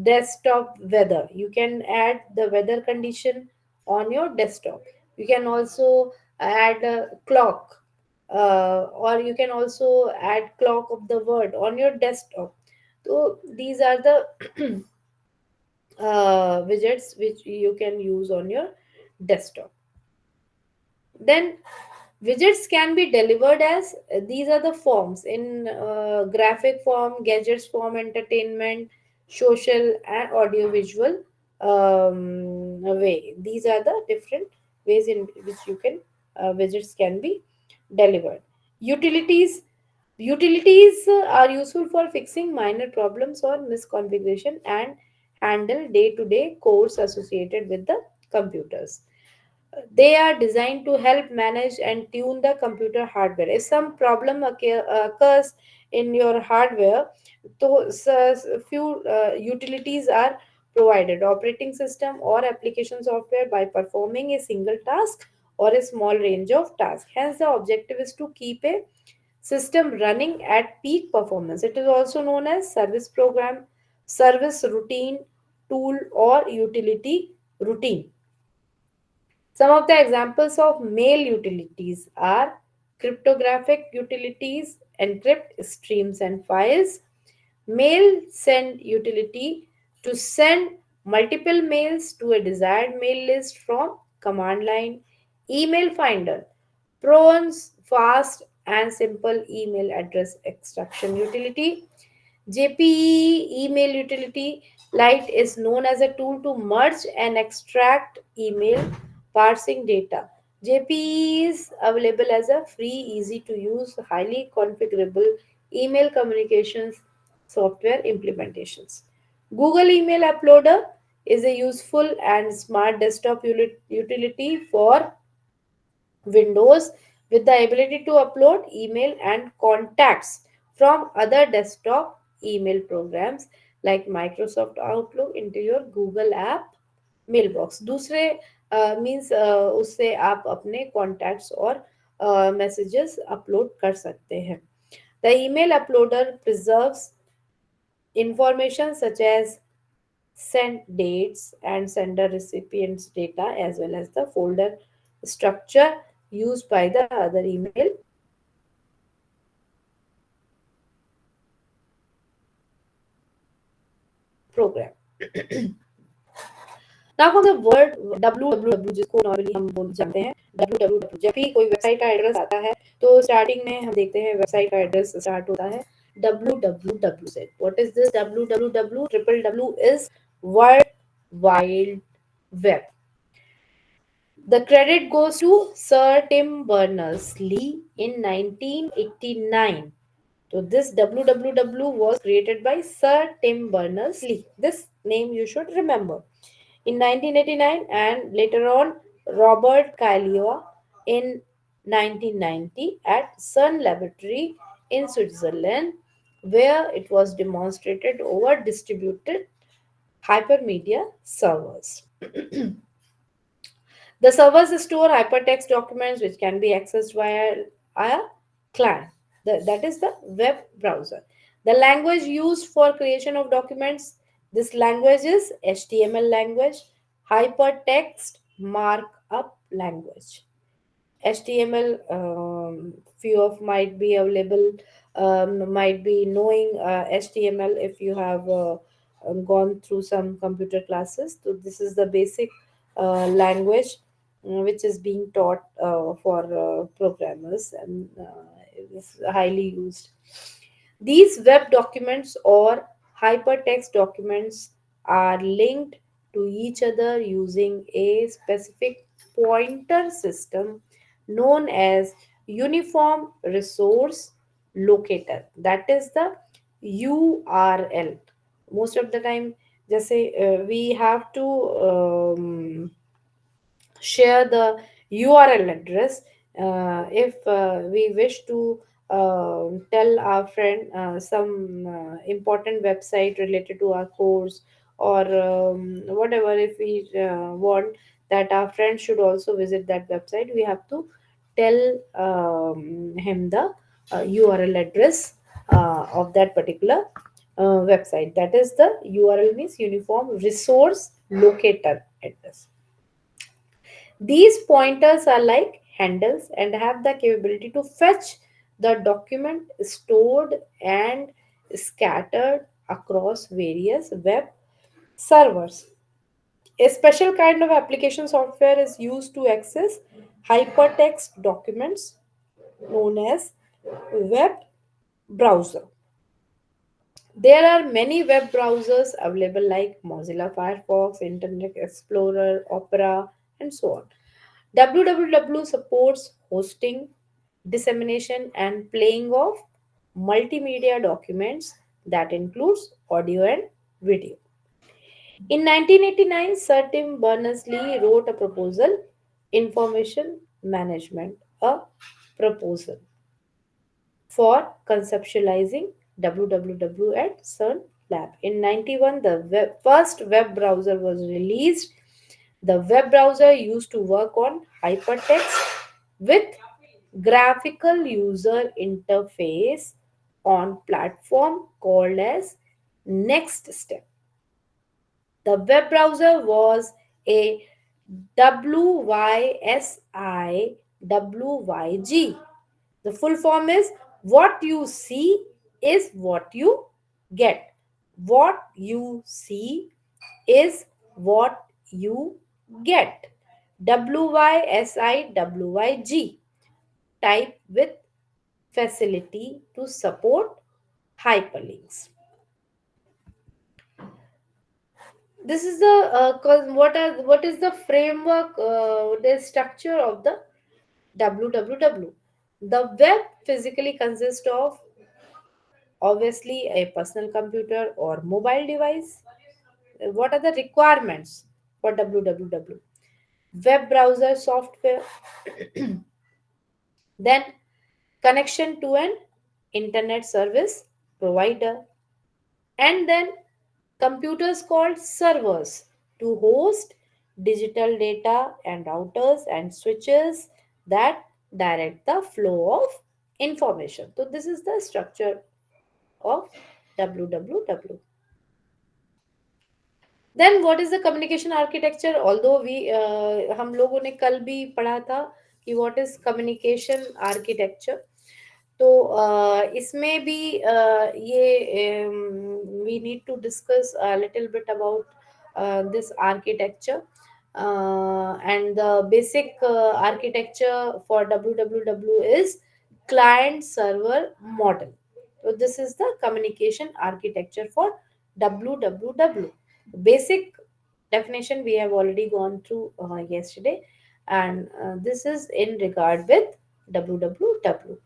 desktop weather. You can add the weather condition on your desktop. You can also add a clock, or you can also add clock of the word on your desktop. So these are the widgets which you can use on your desktop. Then widgets can be delivered as these are the forms in graphic form, gadgets form, entertainment, social, and audiovisual way. These are the different ways in which you can widgets can be delivered. Utilities. Utilities are useful for fixing minor problems or misconfiguration and handle day-to-day codes associated with the computers. They are designed to help manage and tune the computer hardware. If some problem occurs in your hardware, so few utilities are provided: operating system or application software by performing a single task or a small range of tasks. Hence, the objective is to keep a system running at peak performance. It is also known as service program, service routine, tool, or utility routine. Some of the examples of mail utilities are cryptographic utilities, encrypt streams and files; mail send utility to send multiple mails to a desired mail list from command line; email finder provides fast and simple email address extraction utility; JPE email utility Lite is known as a tool to merge and extract email parsing data. JPE is available as a free, easy to use, highly configurable email communications software implementations. Google Email Uploader is a useful and smart desktop utility for Windows with the ability to upload email and contacts from other desktop email programs like Microsoft Outlook into your Google app mailbox. दूसरे means उससे आप अपने contacts और messages upload कर सकते हैं. The email uploader preserves information such as send dates and sender recipients data as well as the folder structure used by the other email program. Now comes the word www जिसको normally हम बोल जानते हैं www. जब भी कोई website का address आता है तो स्टार्टिंग में हम देखते हैं वेबसाइट का एड्रेस स्टार्ट होता है www से. What is this www? Triple W is World Wide Web. The credit goes to Sir Tim Berners-Lee in 1989. So this www was created by Sir Tim Berners-Lee. This name you should remember. In 1989 and later on Robert Kailua in 1990 at CERN Laboratory in Switzerland, where it was demonstrated over distributed hypermedia servers. The servers store hypertext documents which can be accessed via a client. That is the web browser. The language used for creation of documents, this language is HTML language, hypertext markup language. HTML, few of might be available, might be knowing HTML if you have gone through some computer classes. So this is the basic language which is being taught for programmers and is highly used. These web documents or hypertext documents are linked to each other using a specific pointer system known as Uniform Resource Locator. That is the URL. Most of the time, जैसे we have to share the URL address if we wish to tell our friend some important website related to our course or whatever. If we want that our friend should also visit that website, we have to tell him the URL address of that particular website. That is the URL means Uniform Resource Locator address. These pointers are like handles and have the capability to fetch the document stored and scattered across various web servers. A special kind of application software is used to access hypertext documents known as web browser. There are many web browsers available like Mozilla Firefox, Internet Explorer, Opera, and so on. www supports hosting, dissemination, and playing of multimedia documents that includes audio and video. In 1989, Sir Tim Berners-Lee wrote a proposal, Information Management, a proposal for conceptualizing www at CERN Lab. In 91, the first web browser was released. The web browser used to work on hypertext with graphical user interface on platform called as Next Step. The web browser was a WYSIWYG. The full form is what you see is what you get. What you see is what you get. WYSIWYG. Type with facility to support hyperlinks. This is the what is the framework, the structure of the www. The web physically consists of obviously a personal computer or mobile device. What are the requirements for www? Web browser software, then connection to an internet service provider, and then computers called servers to host digital data and routers and switches that direct the flow of information. So this is the structure of www. Then what is the communication architecture? Although we हम लोगों ने कल भी पढ़ा था कि what is communication architecture. तो इसमें भी ये we need to discuss a little bit about this architecture, and the basic architecture for www is client server model. So this is the communication architecture for www. Basic definition we have already gone through yesterday, and this is in regard with www.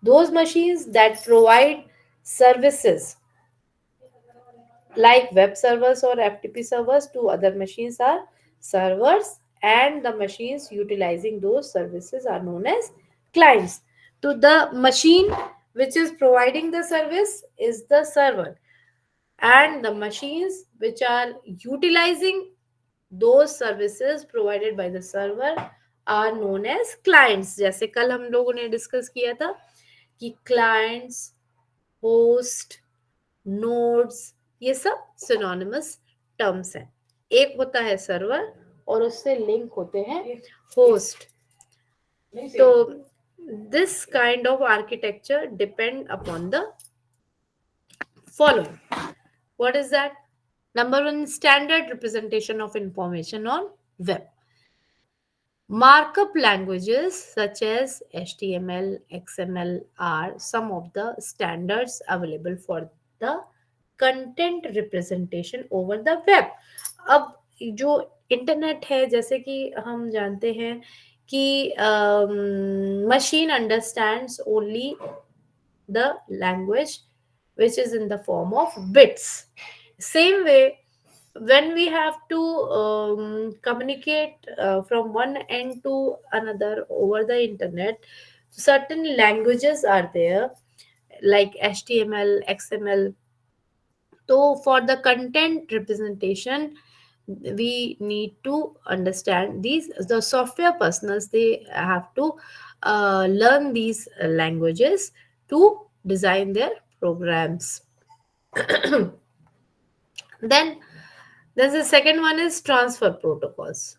Those machines that provide services like web servers or FTP servers to other machines are servers, and the machines utilizing those services are known as clients. To the machine which is providing the service is the server, and the machines which are utilizing those services provided by the server are known as clients. जैसे कल हम लोगों ने discuss किया था कि clients, host, nodes, ये सब synonymous terms हैं. एक होता है सर्वर और उससे लिंक होते हैं होस्ट. तो this kind of architecture depend upon the following. What is that? Number one, standard representation of information on web. Markup languages such as HTML, XML are some of the standards available for the content representation over the web. अब जो internet है, जैसे कि हम जानते हैं कि machine understands only the language which is in the form of bits. Same way, when we have to communicate from one end to another over the internet, certain languages are there like HTML, XML. So, for the content representation, we need to understand these. The software personals, they have to learn these languages to design their programs. Then there's the second one is transfer protocols.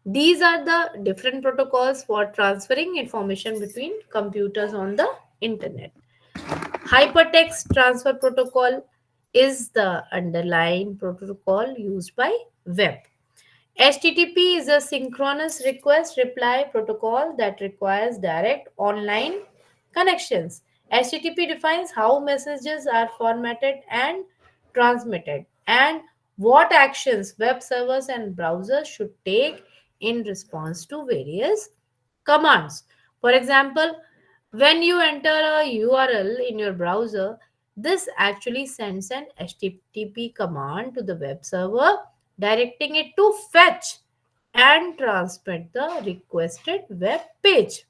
These are the different protocols for transferring information between computers on the internet. Hypertext transfer protocol is the underlying protocol used by web. HTTP is a synchronous request reply protocol that requires direct online connections. HTTP defines how messages are formatted and transmitted, and what actions web servers and browsers should take in response to various commands. For example, when you enter a URL in your browser, this actually sends an HTTP command to the web server directing it to fetch and transmit the requested web page.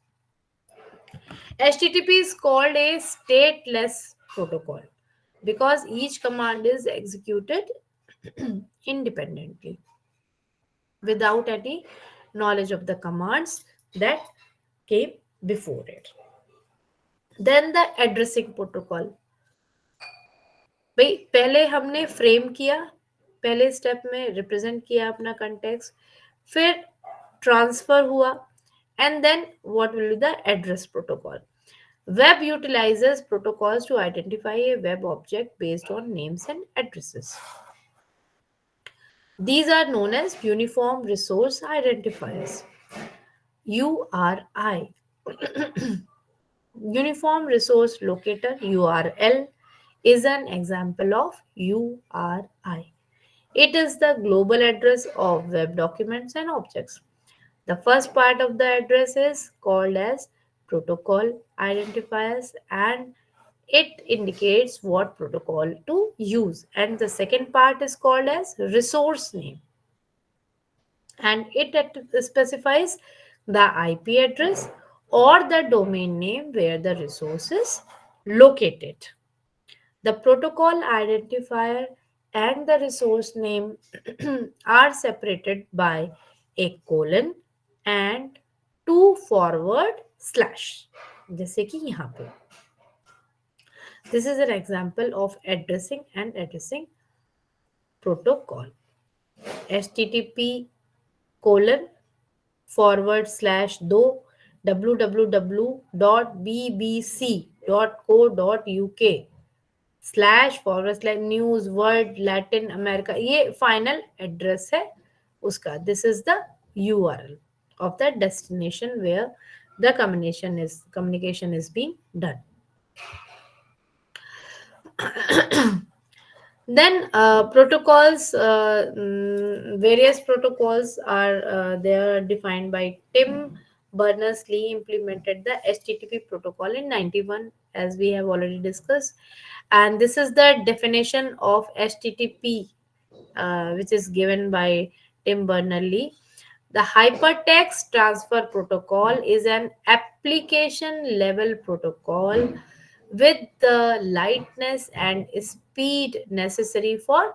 HTTP is called a stateless protocol because each command is executed independently without any knowledge of the commands that came before it. Then the addressing protocol. भाई पहले हमने frame किया, पहले step में represent किया अपना context, फिर transfer हुआ, and then what will be the address protocol. Web utilizes protocols to identify a web object based on names and addresses. These are known as uniform resource identifiers, URI. Uniform Resource Locator, URL, is an example of URI. It is the global address of web documents and objects. The first part of the address is called as protocol identifiers, and it indicates what protocol to use. And the second part is called as resource name, and it specifies the IP address or the domain name where the resource is located. The protocol identifier and the resource name are separated by a colon and two forward slash. जैसे कि यहाँ पे this is an example of addressing and addressing protocol. HTTP colon forward slash दो www.bbc.co.uk slash forward slash news world Latin America, ये final address है उसका. This is the URL of the destination where the communication is being done. Then protocols, various protocols are they are defined by Tim Berners-Lee implemented the HTTP protocol in 91, as we have already discussed. And this is the definition of HTTP, which is given by Tim Berners-Lee. The hypertext transfer protocol is an application level protocol with the lightness and speed necessary for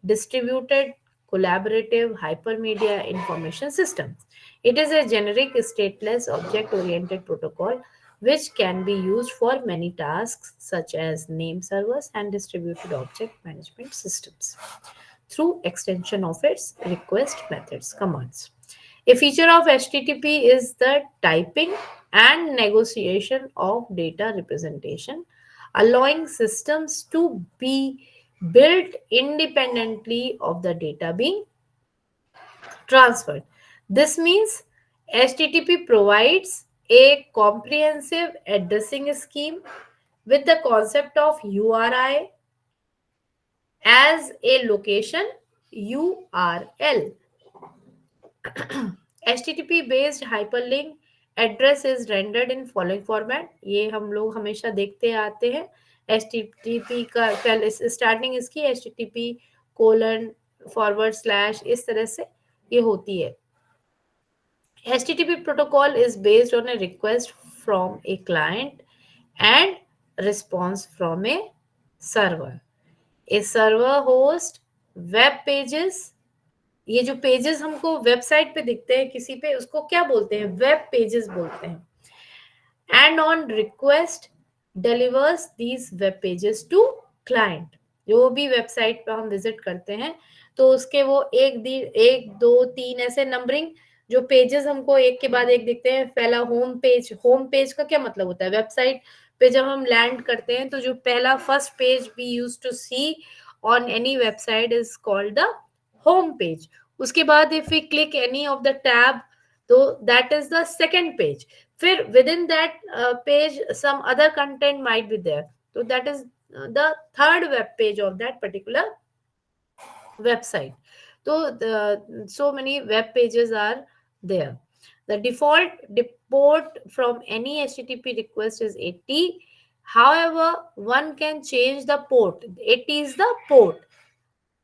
distributed collaborative hypermedia information systems. It is a generic stateless object oriented protocol which can be used for many tasks such as name servers and distributed object management systems through extension of its request methods commands. A feature of HTTP is the typing and negotiation of data representation, allowing systems to be built independently of the data being transferred. This means HTTP provides a comprehensive addressing scheme with the concept of URI as a location URL. HTTP based hyperlink address is rendered in following format. ये हम लोग हमेशा देखते आते हैं. HTTP का starting इसकी HTTP colon forward slash इस तरह से ये होती है. HTTP protocol is based on a request from a client and response from a server. A server host web pages. ये जो पेजेस हमको वेबसाइट पे दिखते हैं किसी पे, उसको क्या बोलते हैं? वेब पेजेस बोलते हैं. And on request delivers these web pages to client. जो भी वेबसाइट पे हम विजिट करते हैं तो उसके वो एक दो तीन ऐसे नंबरिंग जो पेजेस हमको एक के बाद एक दिखते हैं. पहला होम पेज. होम पेज का क्या मतलब होता है? वेबसाइट पे जब हम लैंड करते हैं तो जो पहला first page we use to see on any website is called the home page. उसके बाद if we click any of the tab, तो that is the second page. फिर within that page some other content might be there. So that is the third web page of that particular website. So so many web pages are there. The default port from any HTTP request is 80. However, one can change the port. 80 is the port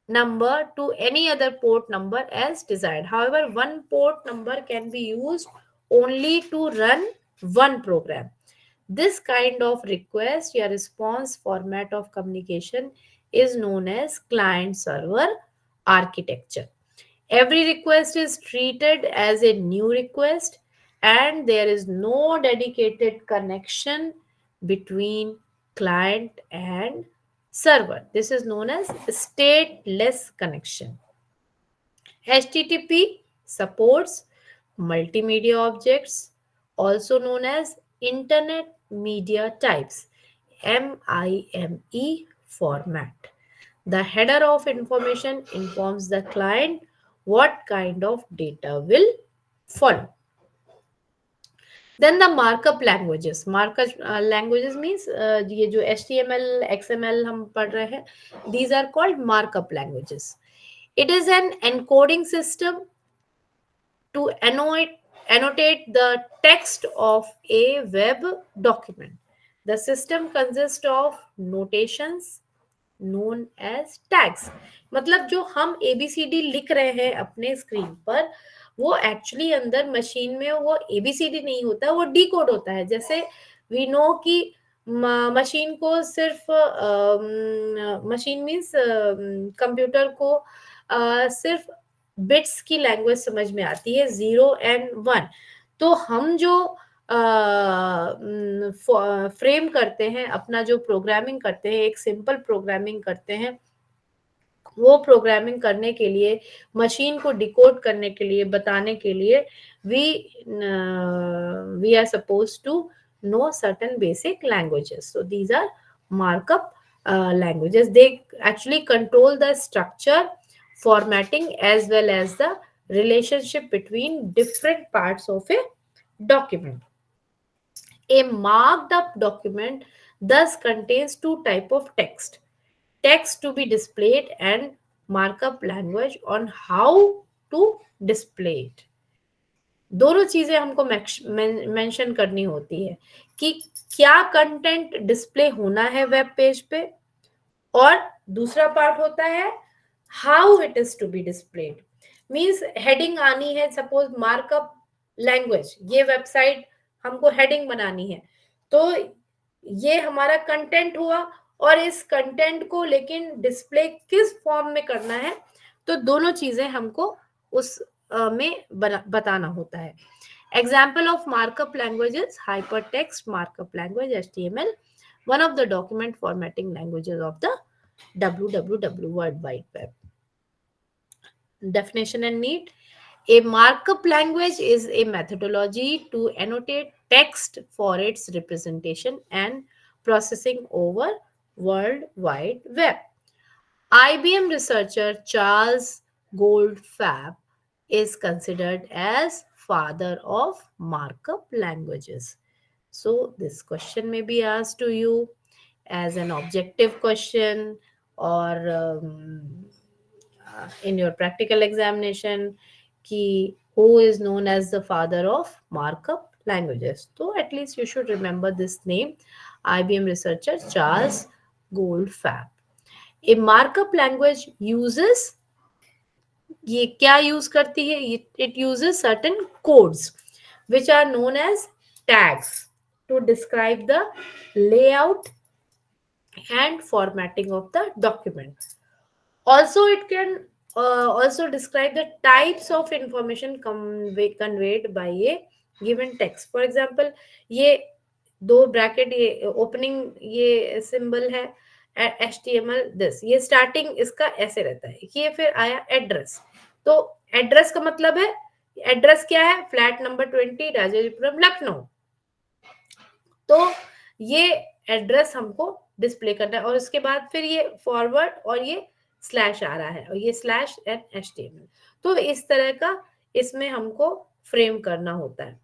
number to any other port number as desired. However, one port number can be used only to run one program. This kind of request or response format of communication is known as client server architecture. Every request is treated as a new request and there is no dedicated connection between client and server. This is known as stateless connection. HTTP supports multimedia objects, also known as Internet Media Types, MIME format. The header of information informs the client what kind of data will follow. Then the markup languages. Markup languages means ये जो HTML, XML हम पढ़ रहे हैं, these are called markup languages. It is an encoding system to annotate the text of a web document. The system consists of notations known as tags. मतलब जो हम ABCD लिख रहे हैं अपने स्क्रीन पर, वो एक्चुअली अंदर मशीन में वो ABCD नहीं होता, वो डी कोड होता है. जैसे वी नो कि मशीन को सिर्फ मशीन मीन्स कंप्यूटर को सिर्फ बिट्स की लैंग्वेज समझ में आती है, 0 और 1। तो हम जो फ्रेम करते हैं, अपना जो प्रोग्रामिंग करते हैं, एक सिंपल प्रोग्रामिंग करते हैं, वो प्रोग्रामिंग करने के लिए, मशीन को डिकोड करने के लिए, बताने के लिए we we are suppose to know certain basic languages. So these are markup languages. They actually control the structure, formatting, as well as the relationship between different parts of a document. A marked up document thus contains two type of text to be displayed and markup language on how to display it. दोनों चीजें हमको mention करनी होती है कि क्या content display होना है वेब पेज पे, और दूसरा पार्ट होता है how it is to be displayed. Means heading आनी है, सपोज मार्कअप लैंग्वेज, ये वेबसाइट हमको हेडिंग बनानी है, तो ये हमारा कंटेंट हुआ, और इस कंटेंट को लेकिन डिस्प्ले किस फॉर्म में करना है, तो दोनों चीजें हमको उस में बताना होता है। Example of markup languages: hypertext markup language HTML, one of the document formatting languages of the www World Wide Web. Definition and need: a markup language is a methodology to annotate text for its representation and processing over World Wide Web. IBM researcher Charles Goldfarb is considered as father of markup languages. So this question may be asked to you as an objective question, or in your practical examination, ki who is known as the father of markup languages. So at least you should remember this name, IBM researcher Charles Goldfarb. A markup language uses, ये क्या use करती है, it uses certain codes which are known as tags to describe the layout and formatting of the document. Also it can also describe the types of information conveyed by a given text. For example, ये दो bracket, ये opening, ये symbol है HTML, this, ये starting इसका ऐसे रहता है, ये फिर आया एड्रेस, तो एड्रेस का मतलब है, एड्रेस क्या है, फ्लैट नंबर 20 राजाजीपुरम लखनऊ, तो ये एड्रेस हमको डिस्प्ले करना है, और उसके बाद फिर ये फॉरवर्ड और ये स्लैश आ रहा है, और ये स्लैश एंड HTML, तो इस तरह का इसमें हमको फ्रेम करना होता है।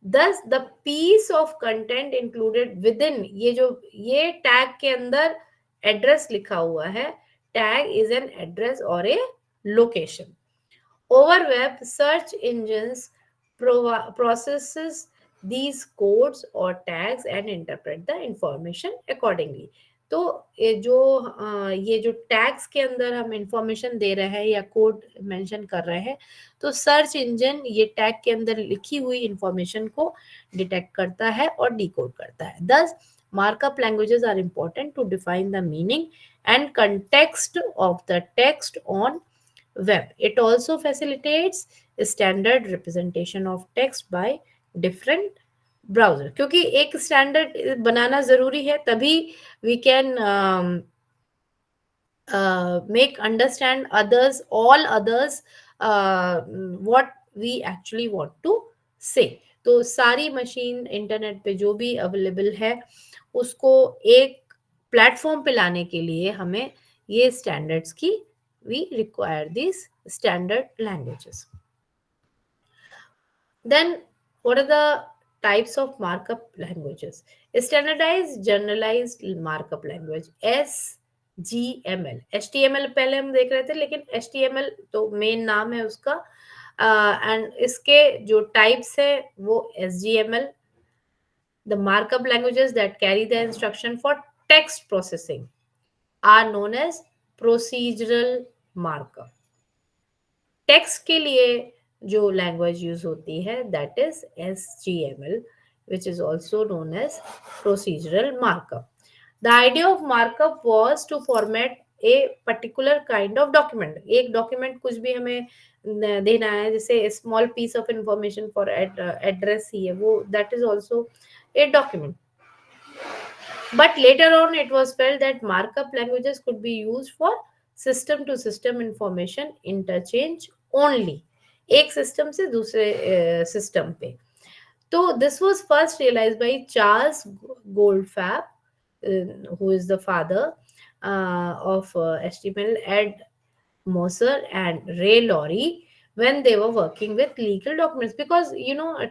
Thus the piece of content included within, ये जो ये टैग के अंदर एड्रेस लिखा हुआ है, टैग इज एन एड्रेस और ए location. Over web, search engines processes these codes or tags and interpret the information accordingly. तो ये जो टैग्स के अंदर हम इंफॉर्मेशन दे रहे हैं या कोड मेंशन कर रहे हैं, तो सर्च इंजन ये टैग के अंदर लिखी हुई इंफॉर्मेशन को डिटेक्ट करता है और डिकोड करता है। Thus, markup languages are important to define the meaning and context of the text on web. It also facilitates standard representation of text by different browser, क्योंकि एक स्टैंडर्ड बनाना जरूरी है, तभी we can make understand others, all others, what we actually want to say. तो सारी machine internet पे जो भी अवेलेबल है, उसको एक प्लेटफॉर्म पे लाने के लिए हमें ये स्टैंडर्ड्स की, we require these standard languages. Then what are the types of markup languages? Standardized generalized markup language, SGML. HTML पहले हम देख रहे थे, लेकिन HTML तो मेन नाम है उसका, एंड इसके जो टाइप्स है वो SGML. The markup languages that carry the instruction for text processing are known as procedural markup. Text के लिए जो लैंग्वेज यूज होती है, that is HTML. which is also known as procedural markup. The idea of markup was to format a particular kind of document. एक document कुछ भी हमें देना है, जैसे a small piece of information for address ही है वो, that is also a document. But later on, it was felt that markup languages could be used for system to system information interchange only. एक system से दूसरे system पे. तो this was first realized by Charles Goldfarb, who is the father of HTML, Ed Moser and Ray Laurie, when they were working with legal documents, because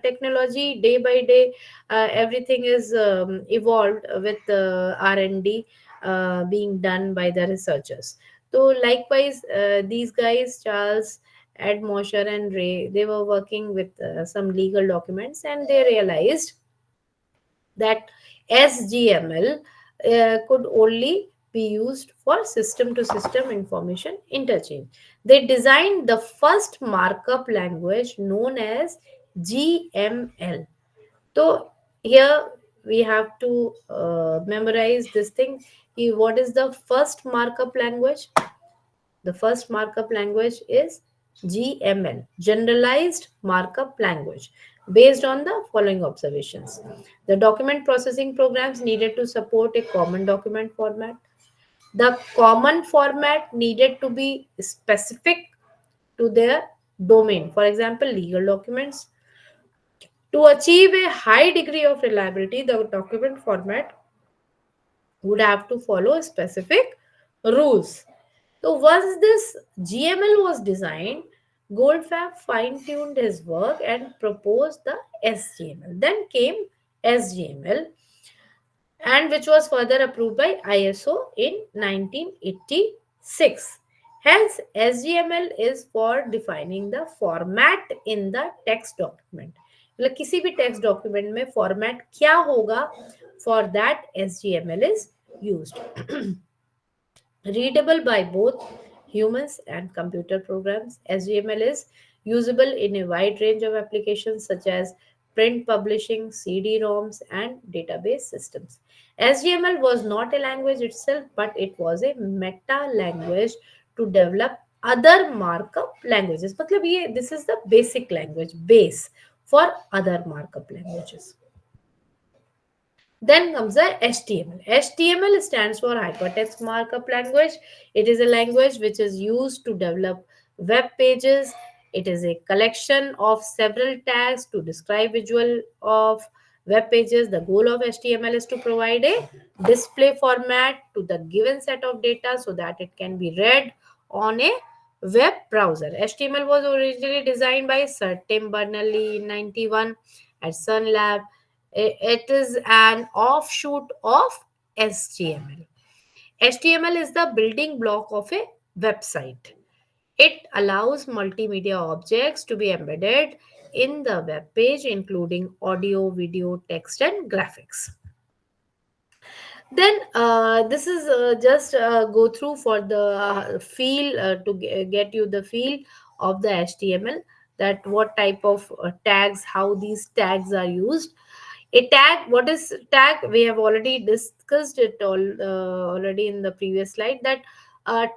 technology day by day, everything is evolved with R&D being done by the researchers. So likewise, these guys, Charles, Ed Mosher and Ray, they were working with some legal documents, and they realized that SGML could only be used for system to system information interchange. They designed the first markup language known as GML. So here we have to memorize this thing. What is the first markup language? The first markup language is GML, Generalized Markup Language, based on the following observations. The document processing programs needed to support a common document format. The common format needed to be specific to their domain. For example, legal documents. To achieve a high degree of reliability, the document format would have to follow specific rules. So once this GML was designed, Goldfarb fine-tuned his work and proposed the SGML. Then came SGML, and which was further approved by ISO in 1986. Hence, SGML is for defining the format in the text document. मतलब किसी भी text document में format क्या होगा, for that SGML is used. Readable by both humans and computer programs. SGML is usable in a wide range of applications such as print publishing, CD-ROMs, and database systems. SGML was not a language itself, but it was a meta language to develop other markup languages. मतलब ये, this is the basic language base for other markup languages. Then comes the HTML. HTML stands for Hypertext Markup Language. It is a language which is used to develop web pages. It is a collection of several tags to describe visual of web pages. The goal of HTML is to provide a display format to the given set of data so that it can be read on a web browser. HTML was originally designed by Sir Tim Berners-Lee in 91 at Sun Lab. It is an offshoot of HTML. HTML is the building block of a website. It allows multimedia objects to be embedded in the web page, including audio, video, text, and graphics. Then this is just go through for the feel to get you the feel of the HTML, that what type of tags, how these tags are used. A tag, what is tag? We have already discussed it already in the previous slide, that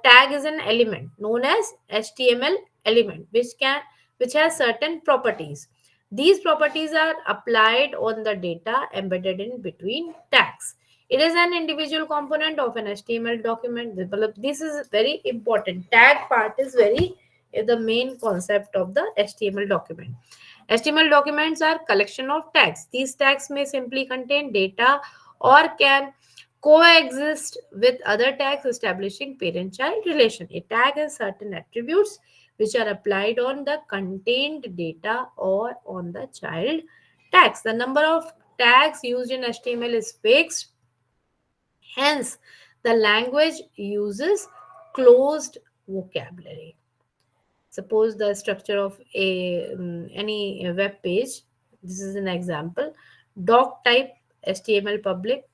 tag is an element known as HTML element, which has certain properties. These properties are applied on the data embedded in between tags. It is an individual component of an HTML document. This is very important. Tag part is very the main concept of the HTML document. HTML documents are collection of tags. These tags may simply contain data or can coexist with other tags, establishing parent-child relation. A tag has certain attributes which are applied on the contained data or on the child tags. The number of tags used in HTML is fixed. Hence, the language uses closed vocabulary. Suppose the structure of any web page. This is an example. Doc type HTML public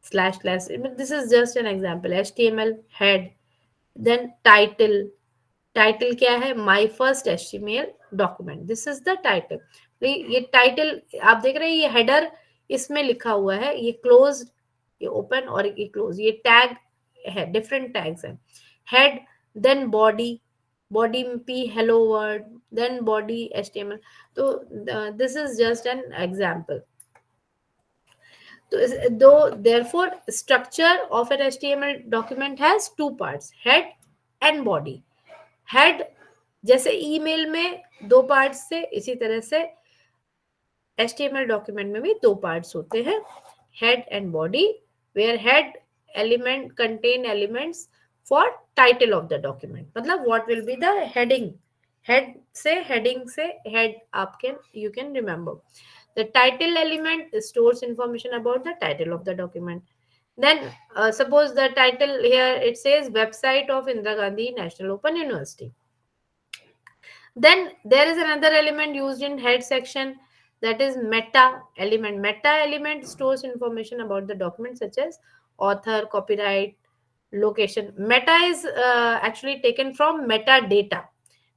// this is just an example. HTML head, then title. Title क्या है? My first HTML document. This is the title. ये title आप देख रहे हैं, ये header इसमें लिखा हुआ है, ये क्लोज्ड, ये ओपन और ये क्लोज, ये टैग है, डिफरेंट टैग्स है। हेड, देन बॉडी, बॉडी में P hello world, then body HTML. तो this is just an example. तो दो, therefore structure of an html document has two parts, head and body। Head जैसे email में दो parts थे, इसी तरह से HTML डॉक्यूमेंट में भी दो पार्ट्स होते हैं, head and body, where head element contain elements for title of the document, मतलब what will be the heading. Head से, हेडिंग से हेड आप can, you can remember the title element stores information about the title of the document. Then suppose the title here, it says website of Indira Gandhi National Open University. Then there is another element used in head section, that is meta element. Meta element stores information about the document such as author, copyright, location. Meta is actually taken from metadata.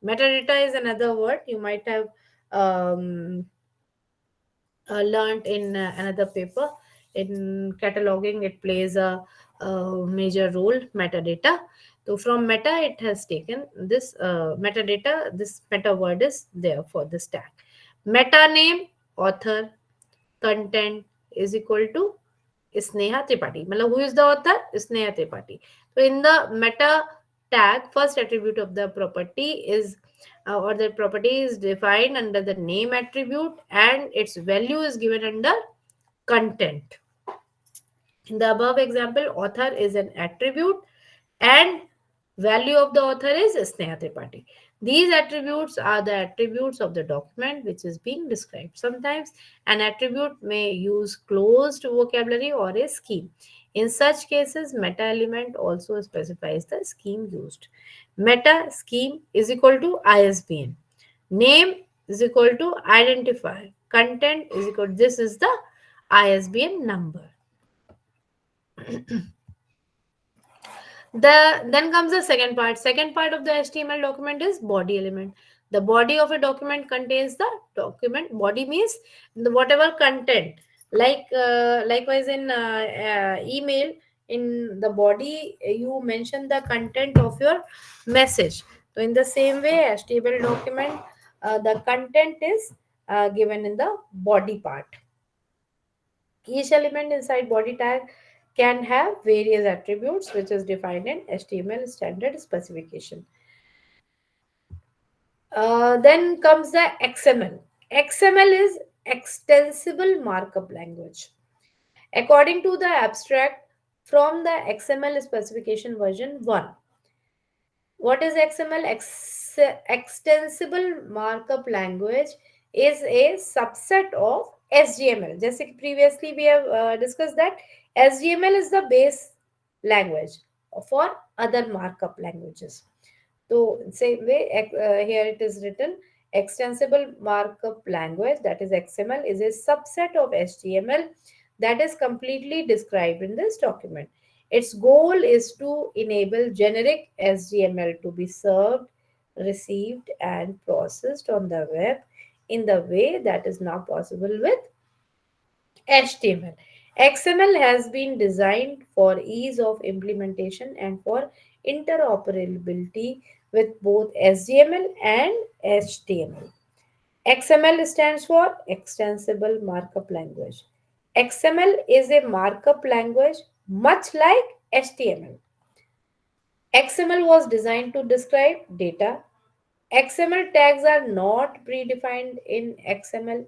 Metadata is another word you might have um, learned in another paper. In cataloging, it plays a major role, metadata. So from meta, it has taken this metadata. This meta word is there for this tag. Meta name, author, content is equal to Sneha Tripathi. Matlab, who is the author? Sneha Tripathi. So in the meta tag, first attribute of the property is or the property is defined under the name attribute, and its value is given under content. In the above example, author is an attribute and value of the author is Sneha Tripathi. These attributes are the attributes of the document which is being described. Sometimes an attribute may use closed vocabulary or a scheme. In such cases, meta element also specifies the scheme used. Meta scheme is equal to ISBN. Name is equal to identifier. Content is equal to, this is the ISBN number. Then comes the second part. Second part of the HTML document is body element. The body of a document contains the document. Body means the whatever content. Like likewise in email, in the body you mention the content of your message. So in the same way, HTML document, the content is given in the body part. Each element inside body tag can have various attributes which is defined in HTML standard specification. Then comes the XML. XML is extensible markup language. According to the abstract from the XML specification version 1, what is XML? Extensible markup language is a subset of SGML. Just like previously we have discussed that SGML is the base language for other markup languages. So same way, here it is written, extensible markup language, that is XML, is a subset of HTML that is completely described in this document. Its goal is to enable generic HTML to be served, received, and processed on the web in the way that is not possible with HTML. XML has been designed for ease of implementation and for interoperability with both HTML and HTML. XML stands for Extensible Markup Language. XML is a markup language much like HTML. XML was designed to describe data. XML tags are not predefined in XML,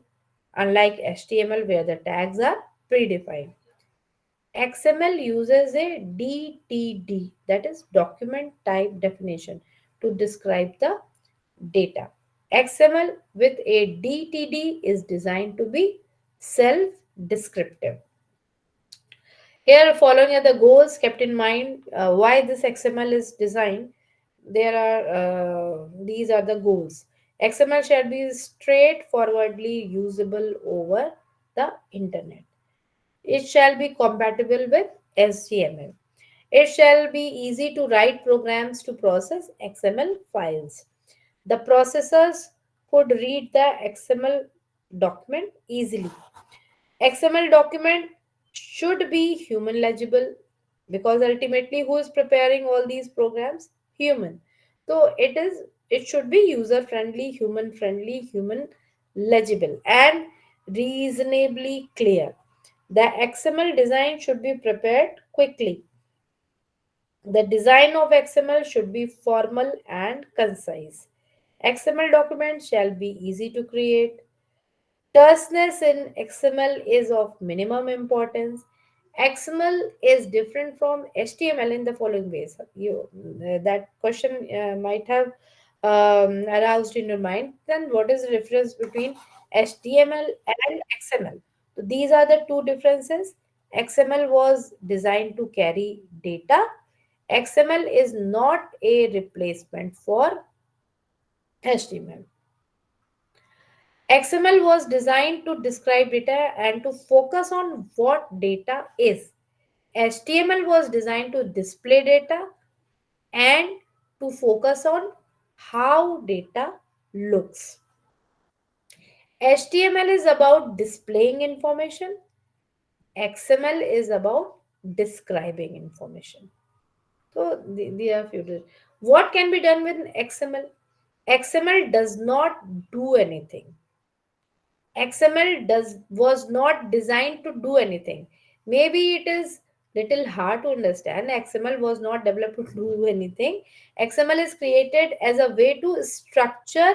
unlike HTML where the tags are predefined. XML uses a DTD, that is document type definition, to describe the data. XML with a DTD is designed to be self descriptive. Here, following are the goals kept in mind why this XML is designed. There are these are the goals. XML shall be straightforwardly usable over the internet. It shall be compatible with HTML. It shall be easy to write programs to process XML files. The processors could read the XML document easily. XML document should be human legible, because ultimately who is preparing all these programs? Human. So it should be user friendly, human legible and reasonably clear. The XML design should be prepared quickly. The design of XML should be formal and concise. XML documents shall be easy to create. Terseness in XML is of minimum importance. XML is different from HTML in the following ways. That question might have aroused in your mind. Then, what is the difference between HTML and XML? So these are the two differences. XML was designed to carry data. XML is not a replacement for HTML. XML was designed to describe data and to focus on what data is. HTML was designed to display data and to focus on how data looks. HTML is about displaying information, XML is about describing information. So there are few. What can be done with XML? XML does not do anything. XML does was not designed to do anything. Maybe it is little hard to understand. XML was not developed to do anything. XML is created as a way to structure,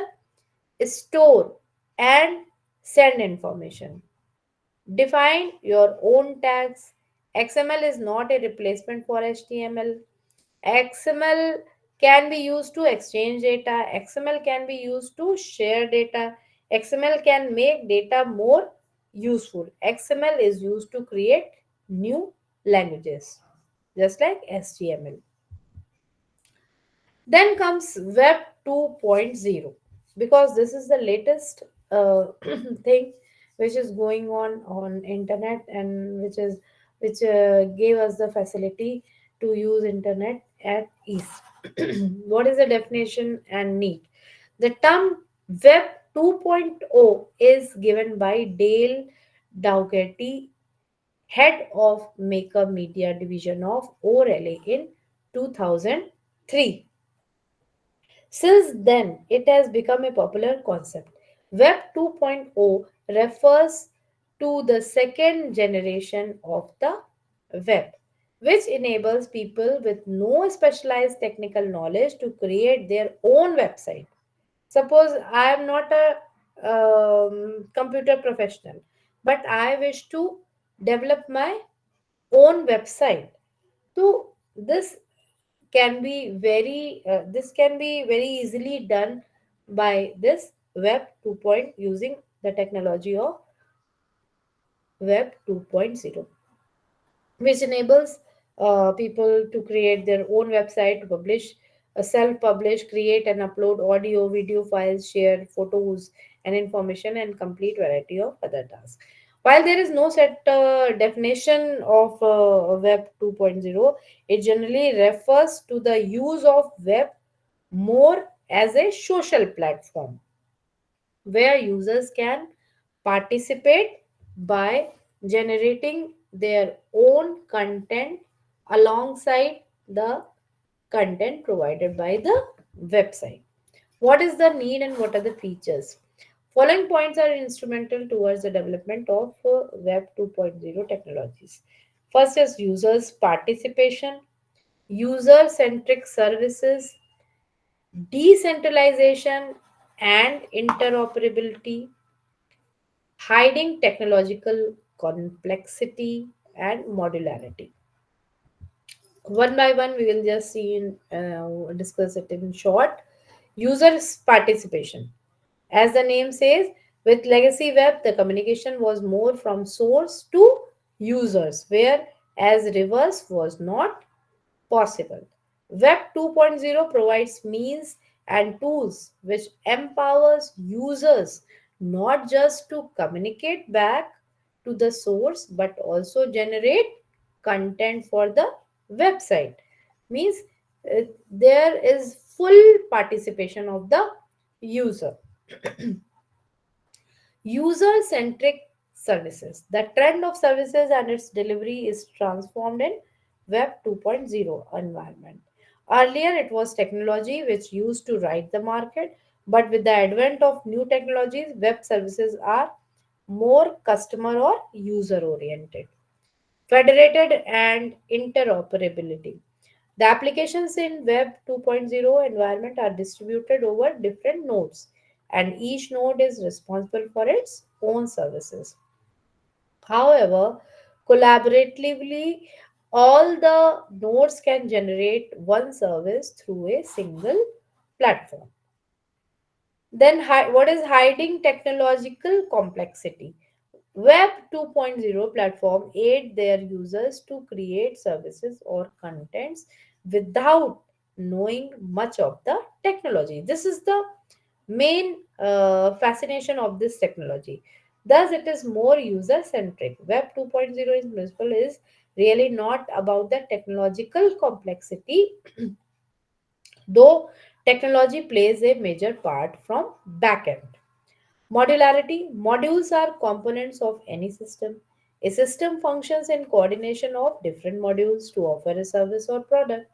store, and send information. Define your own tags. XML is not a replacement for HTML. XML can be used to exchange data. XML can be used to share data. XML can make data more useful. XML is used to create new languages, just like HTML. Then comes Web 2.0, because this is the latest thing which is going on internet, and which gave us the facility to use internet at ease. What is the definition and need? The term Web 2.0 is given by Dale Dougherty, head of Maker Media Division of ORLA in 2003. Since then, it has become a popular concept. Web 2.0 refers to the second generation of the web, which enables people with no specialized technical knowledge to create their own website. Suppose I am not a computer professional, but I wish to develop my own website. So this can be very easily done by this web 2. Using the technology of web 2.0, which enables people to create their own website, to publish, self-publish, create and upload audio, video files, share photos and information, and complete variety of other tasks. While there is no set definition of web 2.0, it generally refers to the use of web more as a social platform where users can participate by generating their own content alongside the content provided by the website. What is the need and what are the features? Following points are instrumental towards the development of Web 2.0 technologies. First is users' participation, user centric services, decentralization and interoperability, hiding technological complexity and modularity. One by one, we will just see discuss it in short. Users' participation. As the name says, with legacy web, the communication was more from source to users, whereas reverse was not possible. Web 2.0 provides means and tools which empowers users not just to communicate back to the source but also generate content for the website. Means there is full participation of the user. User centric services. The trend of services and its delivery is transformed in Web 2.0 environment. Earlier, it was technology which used to ride the market, but with the advent of new technologies, web services are more customer or user oriented, federated, and interoperability. The applications in Web 2.0 environment are distributed over different nodes, and each node is responsible for its own services. However, collaboratively, all the nodes can generate one service through a single platform. Then, what is hiding technological complexity? Web 2.0 platform aid their users to create services or contents without knowing much of the technology. This is the main fascination of this technology. Thus, it is more user centric. Web 2.0 in principle is really not about the technological complexity, though technology plays a major part from backend. Modularity. Modules are components of any system. A system functions in coordination of different modules to offer a service or product.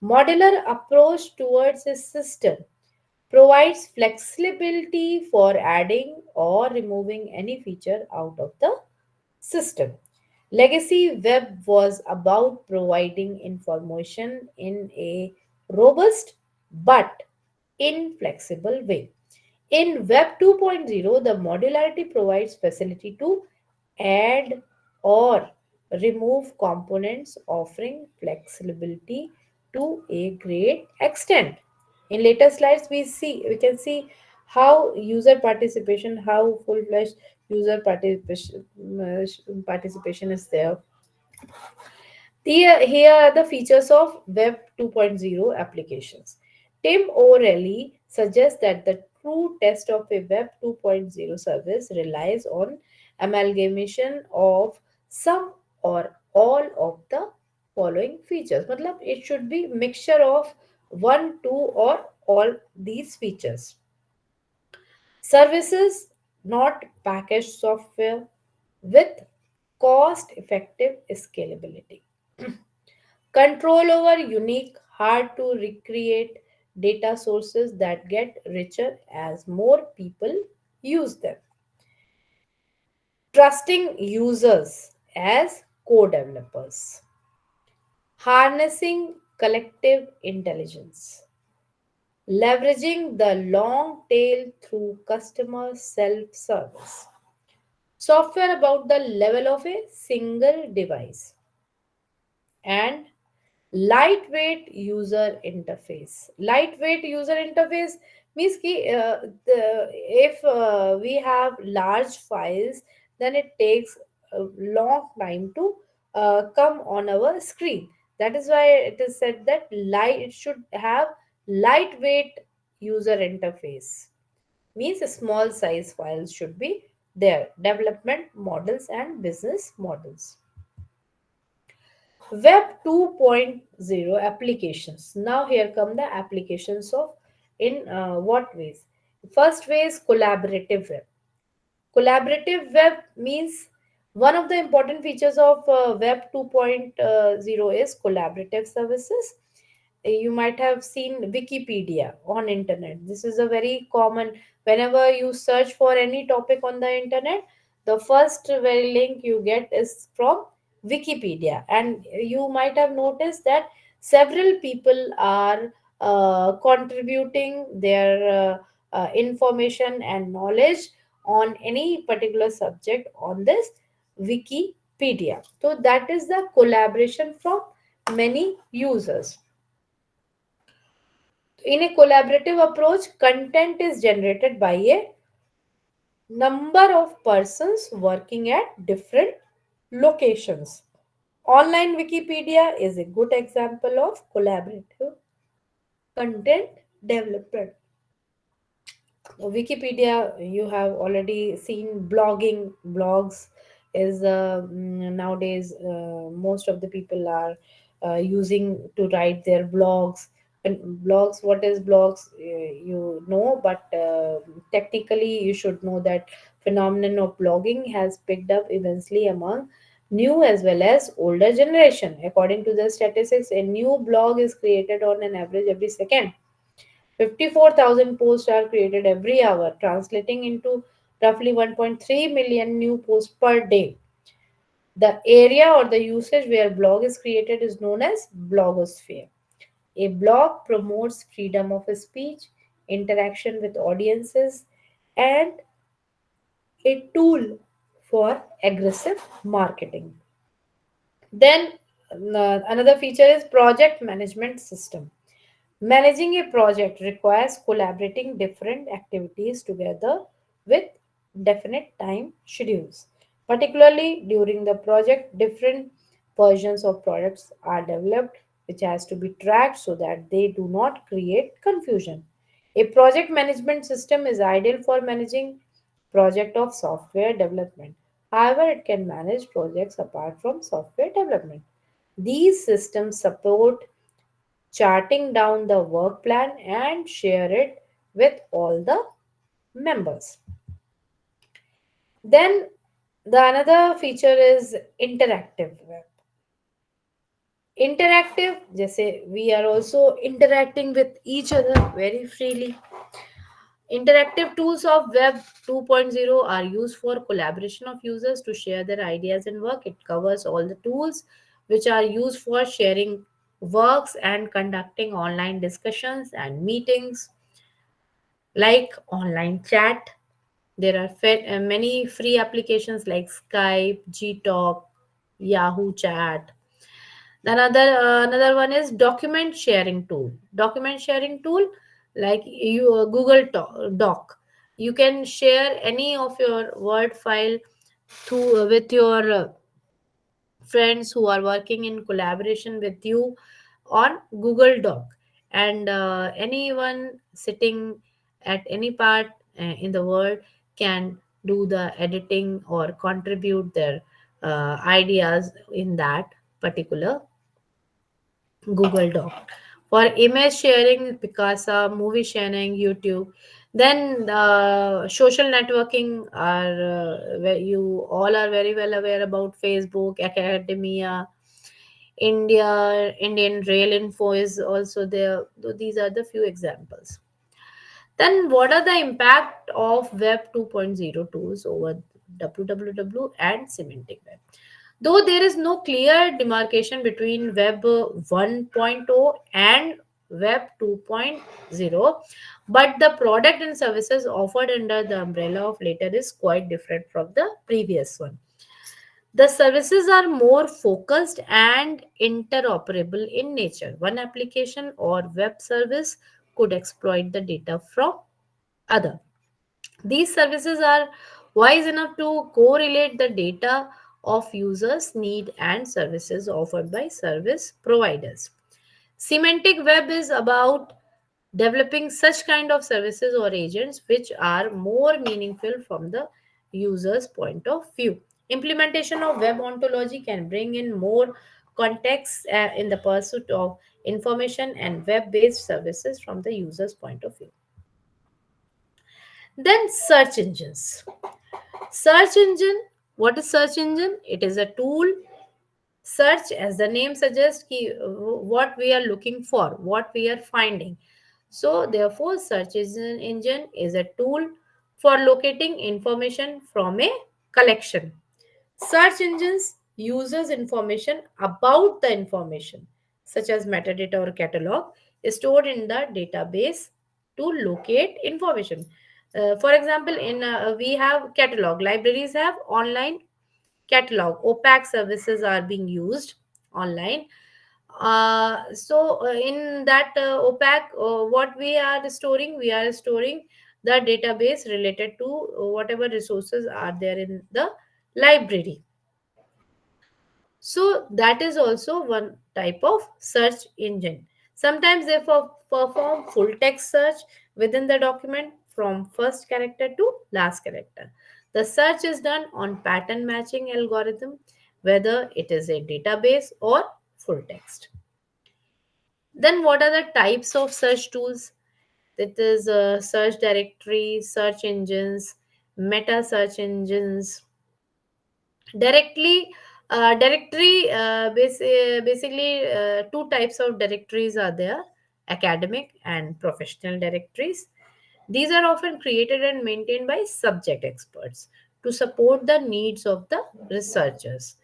Modular approach towards a system provides flexibility for adding or removing any feature out of the system. Legacy web was about providing information in a robust but inflexible way. In Web 2.0, the modularity provides facility to add or remove components, offering flexibility to a great extent. In later slides, we can see how user participation, how full-fledged user participation is there. Here are the features of Web 2.0 applications. Tim O'Reilly suggests that the true test of a Web 2.0 service relies on amalgamation of some or all of the following features. Matlab, it should be mixture of one, two, or all these features. Services, not packaged software, with cost effective scalability. Control over unique, hard to recreate data sources that get richer as more people use them. Trusting users as co developers. Harnessing collective intelligence. Leveraging the long tail through customer self service. Software about the level of a single device. And lightweight user interface means ki, if we have large files, then it takes a long time to come on our screen. That is why it is said that it should have lightweight user interface, means small size files should be there. Development models and business models. Web 2.0 applications. Now here come the applications of in what ways? First way is collaborative web. Collaborative web means one of the important features of Web 2.0 is collaborative services. You might have seen Wikipedia on internet. This is a very common, whenever you search for any topic on the internet, the first very link you get is from Wikipedia. And you might have noticed that several people are contributing their information and knowledge on any particular subject on this Wikipedia. So that is the collaboration from many users. In a collaborative approach, content is generated by a number of persons working at different locations. Online Wikipedia is a good example of collaborative content development. Wikipedia, you have already seen blogging. Blogs is nowadays most of the people are using to write their blogs. And blogs, what is blogs? You know, but technically you should know that phenomenon of blogging has picked up immensely among new as well as older generation. According to the statistics, a new blog is created on an average every second. 54,000 posts are created every hour, translating into roughly 1.3 million new posts per day. The area or the usage where blog is created is known as blogosphere. A blog promotes freedom of speech, interaction with audiences, and a tool for aggressive marketing. Then another feature is project management system. Managing a project requires collaborating different activities together with definite time schedules. Particularly during the project, different versions of products are developed which has to be tracked so that they do not create confusion. A project management system is ideal for managing project of software development. However, it can manage projects apart from software development. These systems support charting down the work plan and share it with all the members. Then the another feature is interactive web. Interactive, जैसे we are also interacting with each other very freely. Interactive tools of Web 2.0 are used for collaboration of users to share their ideas and work. It covers all the tools which are used for sharing works and conducting online discussions and meetings like online chat. There are many free applications like Skype, Gtalk, Yahoo Chat. Another one is document sharing tool. Document sharing tool like you Doc. You can share any of your Word file through with your friends who are working in collaboration with you on Google Doc, and anyone sitting at any part in the world can do the editing or contribute their ideas in that particular Google Doc. For image sharing, Picasa, movie sharing, YouTube. Then social networking are where you all are very well aware about Facebook, Academia, Indian Rail Info is also there. So these are the few examples. Then, what are the impact of Web 2.0 tools over www and semantic web? Though there is no clear demarcation between Web 1.0 and Web 2.0, but the product and services offered under the umbrella of later is quite different from the previous one. The services are more focused and interoperable in nature. One application or web service could exploit the data from other. These services are wise enough to correlate the data of users' need and services offered by service providers. Semantic web is about developing such kind of services or agents which are more meaningful from the user's point of view. Implementation of web ontology can bring in more context in the pursuit of information and web based services from the user's point of view. Then search engines. Search engine. What is search engine? It is a tool. Search, as the name suggests, what we are looking for, what we are finding. So, therefore, engine is a tool for locating information from a collection. Search engines uses information about the information, such as metadata or catalog, stored in the database to locate information. For example, in we have catalog. Libraries have online catalog. OPAC services are being used online. In that OPAC, what we are storing the database related to whatever resources are there in the library. So that is also one type of search engine. Sometimes they perform full text search within the document from first character to last character. The search is done on pattern matching algorithm, whether it is a database or full text. Then what are the types of search tools? That is search directory, search engines, meta search engines, directly directory basically two types of directories are there: academic and professional directories. These are often created and maintained by subject experts to support the needs of the researchers.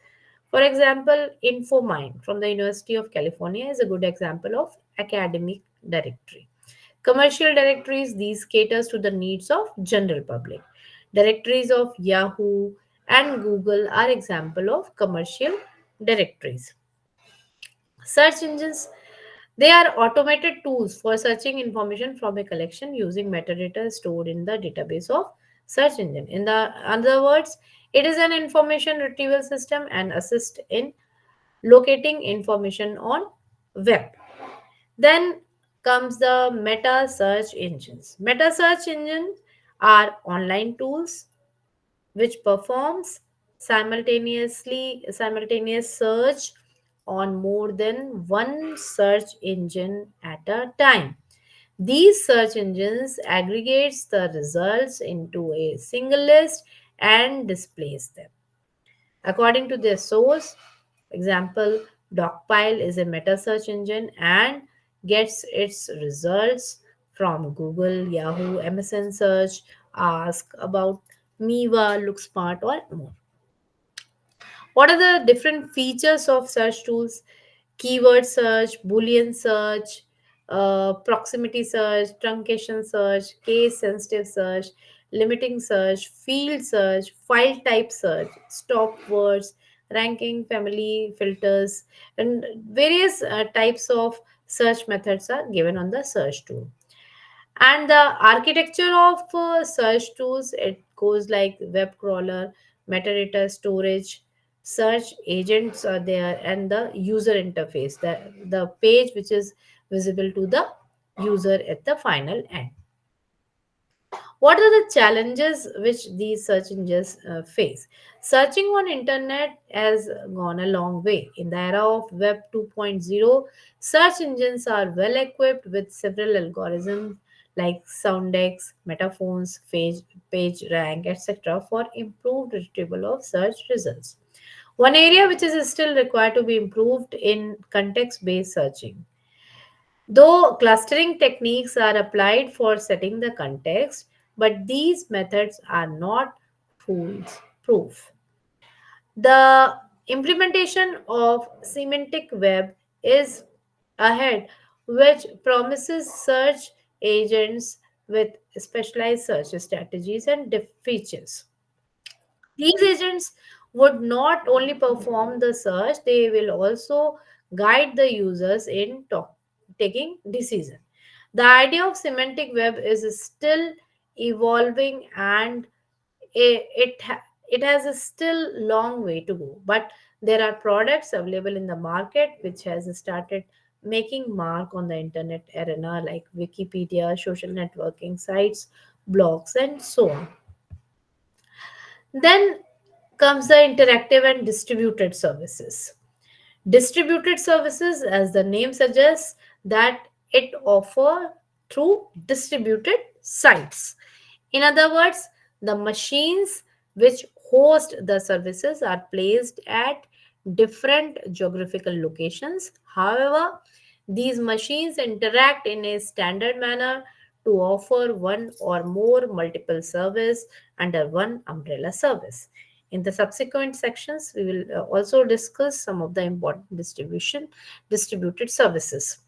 For example, InfoMind from the University of California is a good example of academic directory. Commercial directories, these caters to the needs of general public. Directories of Yahoo and Google are example of commercial directories. Search engines, they are automated tools for searching information from a collection using metadata stored in the database of search engine. In the other words, it is an information retrieval system and assist in locating information on web. Then comes the meta search engines. Meta search engines are online tools which performs simultaneous search on more than one search engine at a time. These search engines aggregates the results into a single list and displays them according to their source. Example, Docpile is a meta search engine and gets its results from Google, Yahoo, MSN Search, Ask About, Miva, LookSmart, or more. What are the different features of search tools? Keyword search, Boolean search, proximity search, truncation search, case sensitive search, limiting search, field search, file type search, stop words, ranking, family filters, and various types of search methods are given on the search tool. And the architecture of search tools, it goes like web crawler, metadata storage, search agents are there, and the user interface, the page which is visible to the user at the final end. What are the challenges which these search engines face? Searching on internet has gone a long way. In the era of Web 2.0, search engines are well equipped with several algorithms like Soundex, Metaphones, page rank, etc. for improved retrieval of search results. One area which is still required to be improved in context-based searching. Though clustering techniques are applied for setting the context, but these methods are not foolproof. The implementation of semantic web is ahead, which promises search agents with specialized search strategies and features. These agents would not only perform the search, they will also guide the users in taking decision. The idea of semantic web is still evolving and it has a still long way to go. But there are products available in the market which has started making mark on the internet arena like Wikipedia, social networking sites, blogs, and so on. Then comes the interactive and distributed services. Distributed services, as the name suggests, that it offer through distributed sites. In other words, the machines which host the services are placed at different geographical locations. However, these machines interact in a standard manner to offer one or more multiple service under one umbrella service. In the subsequent sections, we will also discuss some of the important distributed services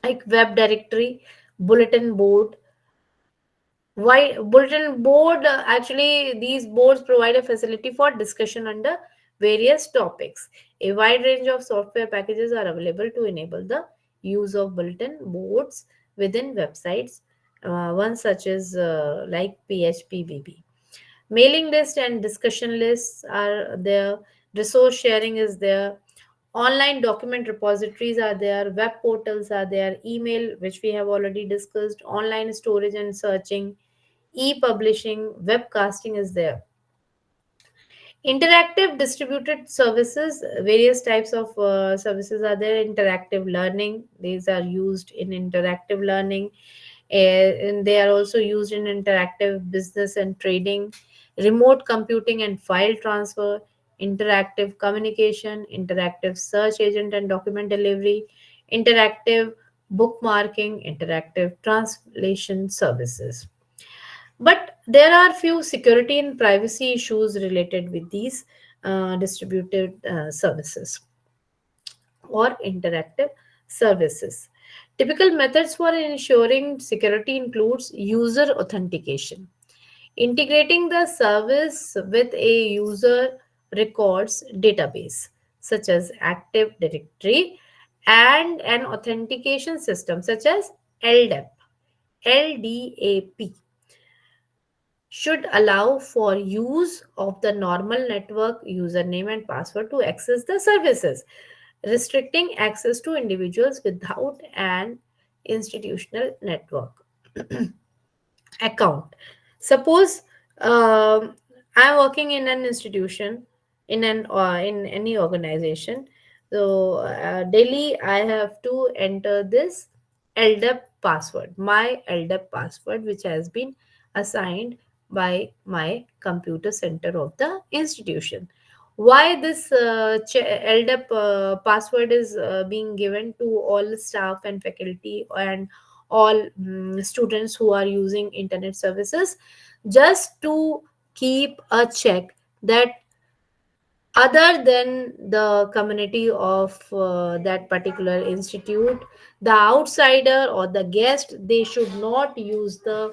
like web directory, bulletin board. Why bulletin board? Actually, these boards provide a facility for discussion under various topics. A wide range of software packages are available to enable the use of bulletin boards within websites. One such as like PHPBB. Mailing list and discussion lists are there. Resource sharing is there. Online document repositories are there. Web portals are there. Email, which we have already discussed. Online storage and searching. E-publishing, webcasting is there. Interactive distributed services, various types of services are there. Interactive learning, these are used in interactive learning. And they are also used in interactive business and trading, remote computing and file transfer, interactive communication, interactive search agent and document delivery, interactive bookmarking, interactive translation services. But there are few security and privacy issues related with these distributed services or interactive services. Typical methods for ensuring security includes user authentication, integrating the service with a user records database such as Active Directory and an authentication system such as LDAP should allow for use of the normal network username and password to access the services, restricting access to individuals without an institutional network account. Suppose I'm working in an institution, in any organization. So daily I have to enter this LDAP password, my LDAP password, which has been assigned by my computer center of the institution. Why this LDAP password is being given to all staff and faculty and all students who are using internet services, just to keep a check that other than the community of that particular institute, the outsider or the guest, they should not use the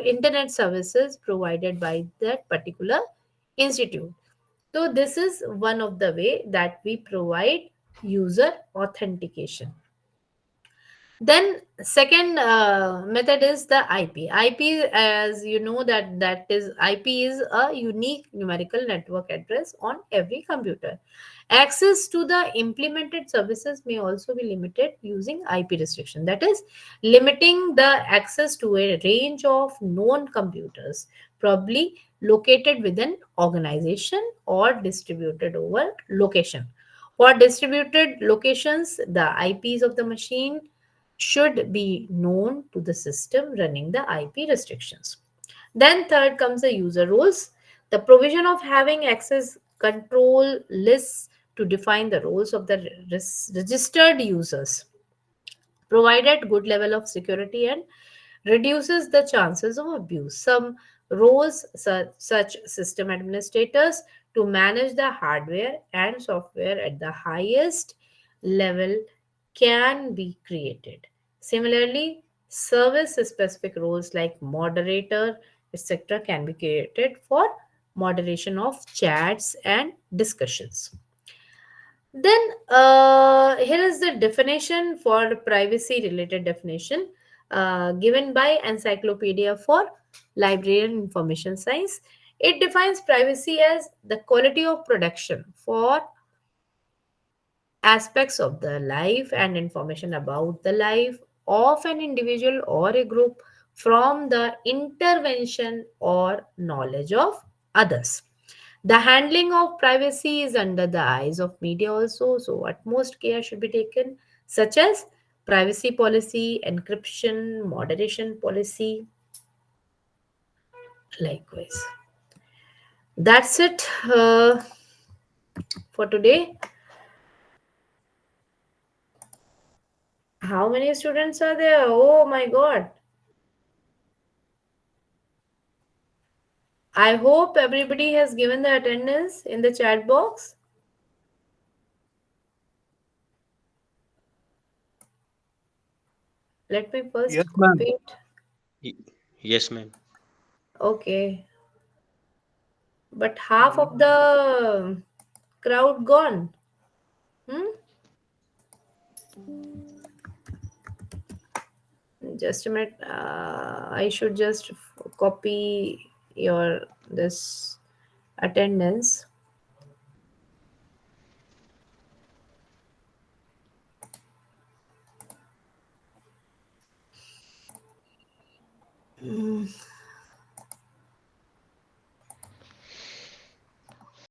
internet services provided by that particular institute. So this is one of the way that we provide user authentication. Then second method is the IP. IP, as you know, that is IP is a unique numerical network address on every computer. Access to the implemented services may also be limited using IP restriction. That is, limiting the access to a range of known computers, probably located within organization or distributed over location. For distributed locations, the IPs of the machine should be known to the system running the IP restrictions. Then third comes the user roles. The provision of having access control lists to define the roles of the registered users provided good level of security and reduces the chances of abuse. Some roles, such system administrators, to manage the hardware and software at the highest level, can be created. Similarly, service specific roles like moderator, etc., can be created for moderation of chats and discussions. Then here is the definition for privacy related definition given by Encyclopedia for Library and Information Science. It defines privacy as the quality of protection for aspects of the life and information about the life of an individual or a group from the intervention or knowledge of others. The handling of privacy is under the eyes of media also, so utmost care should be taken, such as privacy policy, encryption, moderation policy, likewise. That's it for today. How many students are there? Oh my god. I hope everybody has given the attendance in the chat box. Let me Yes, first ma'am. copy it. Y- Yes, ma'am. Okay. But half of the crowd gone. Hmm? Just a minute. I should just copy your this attendance.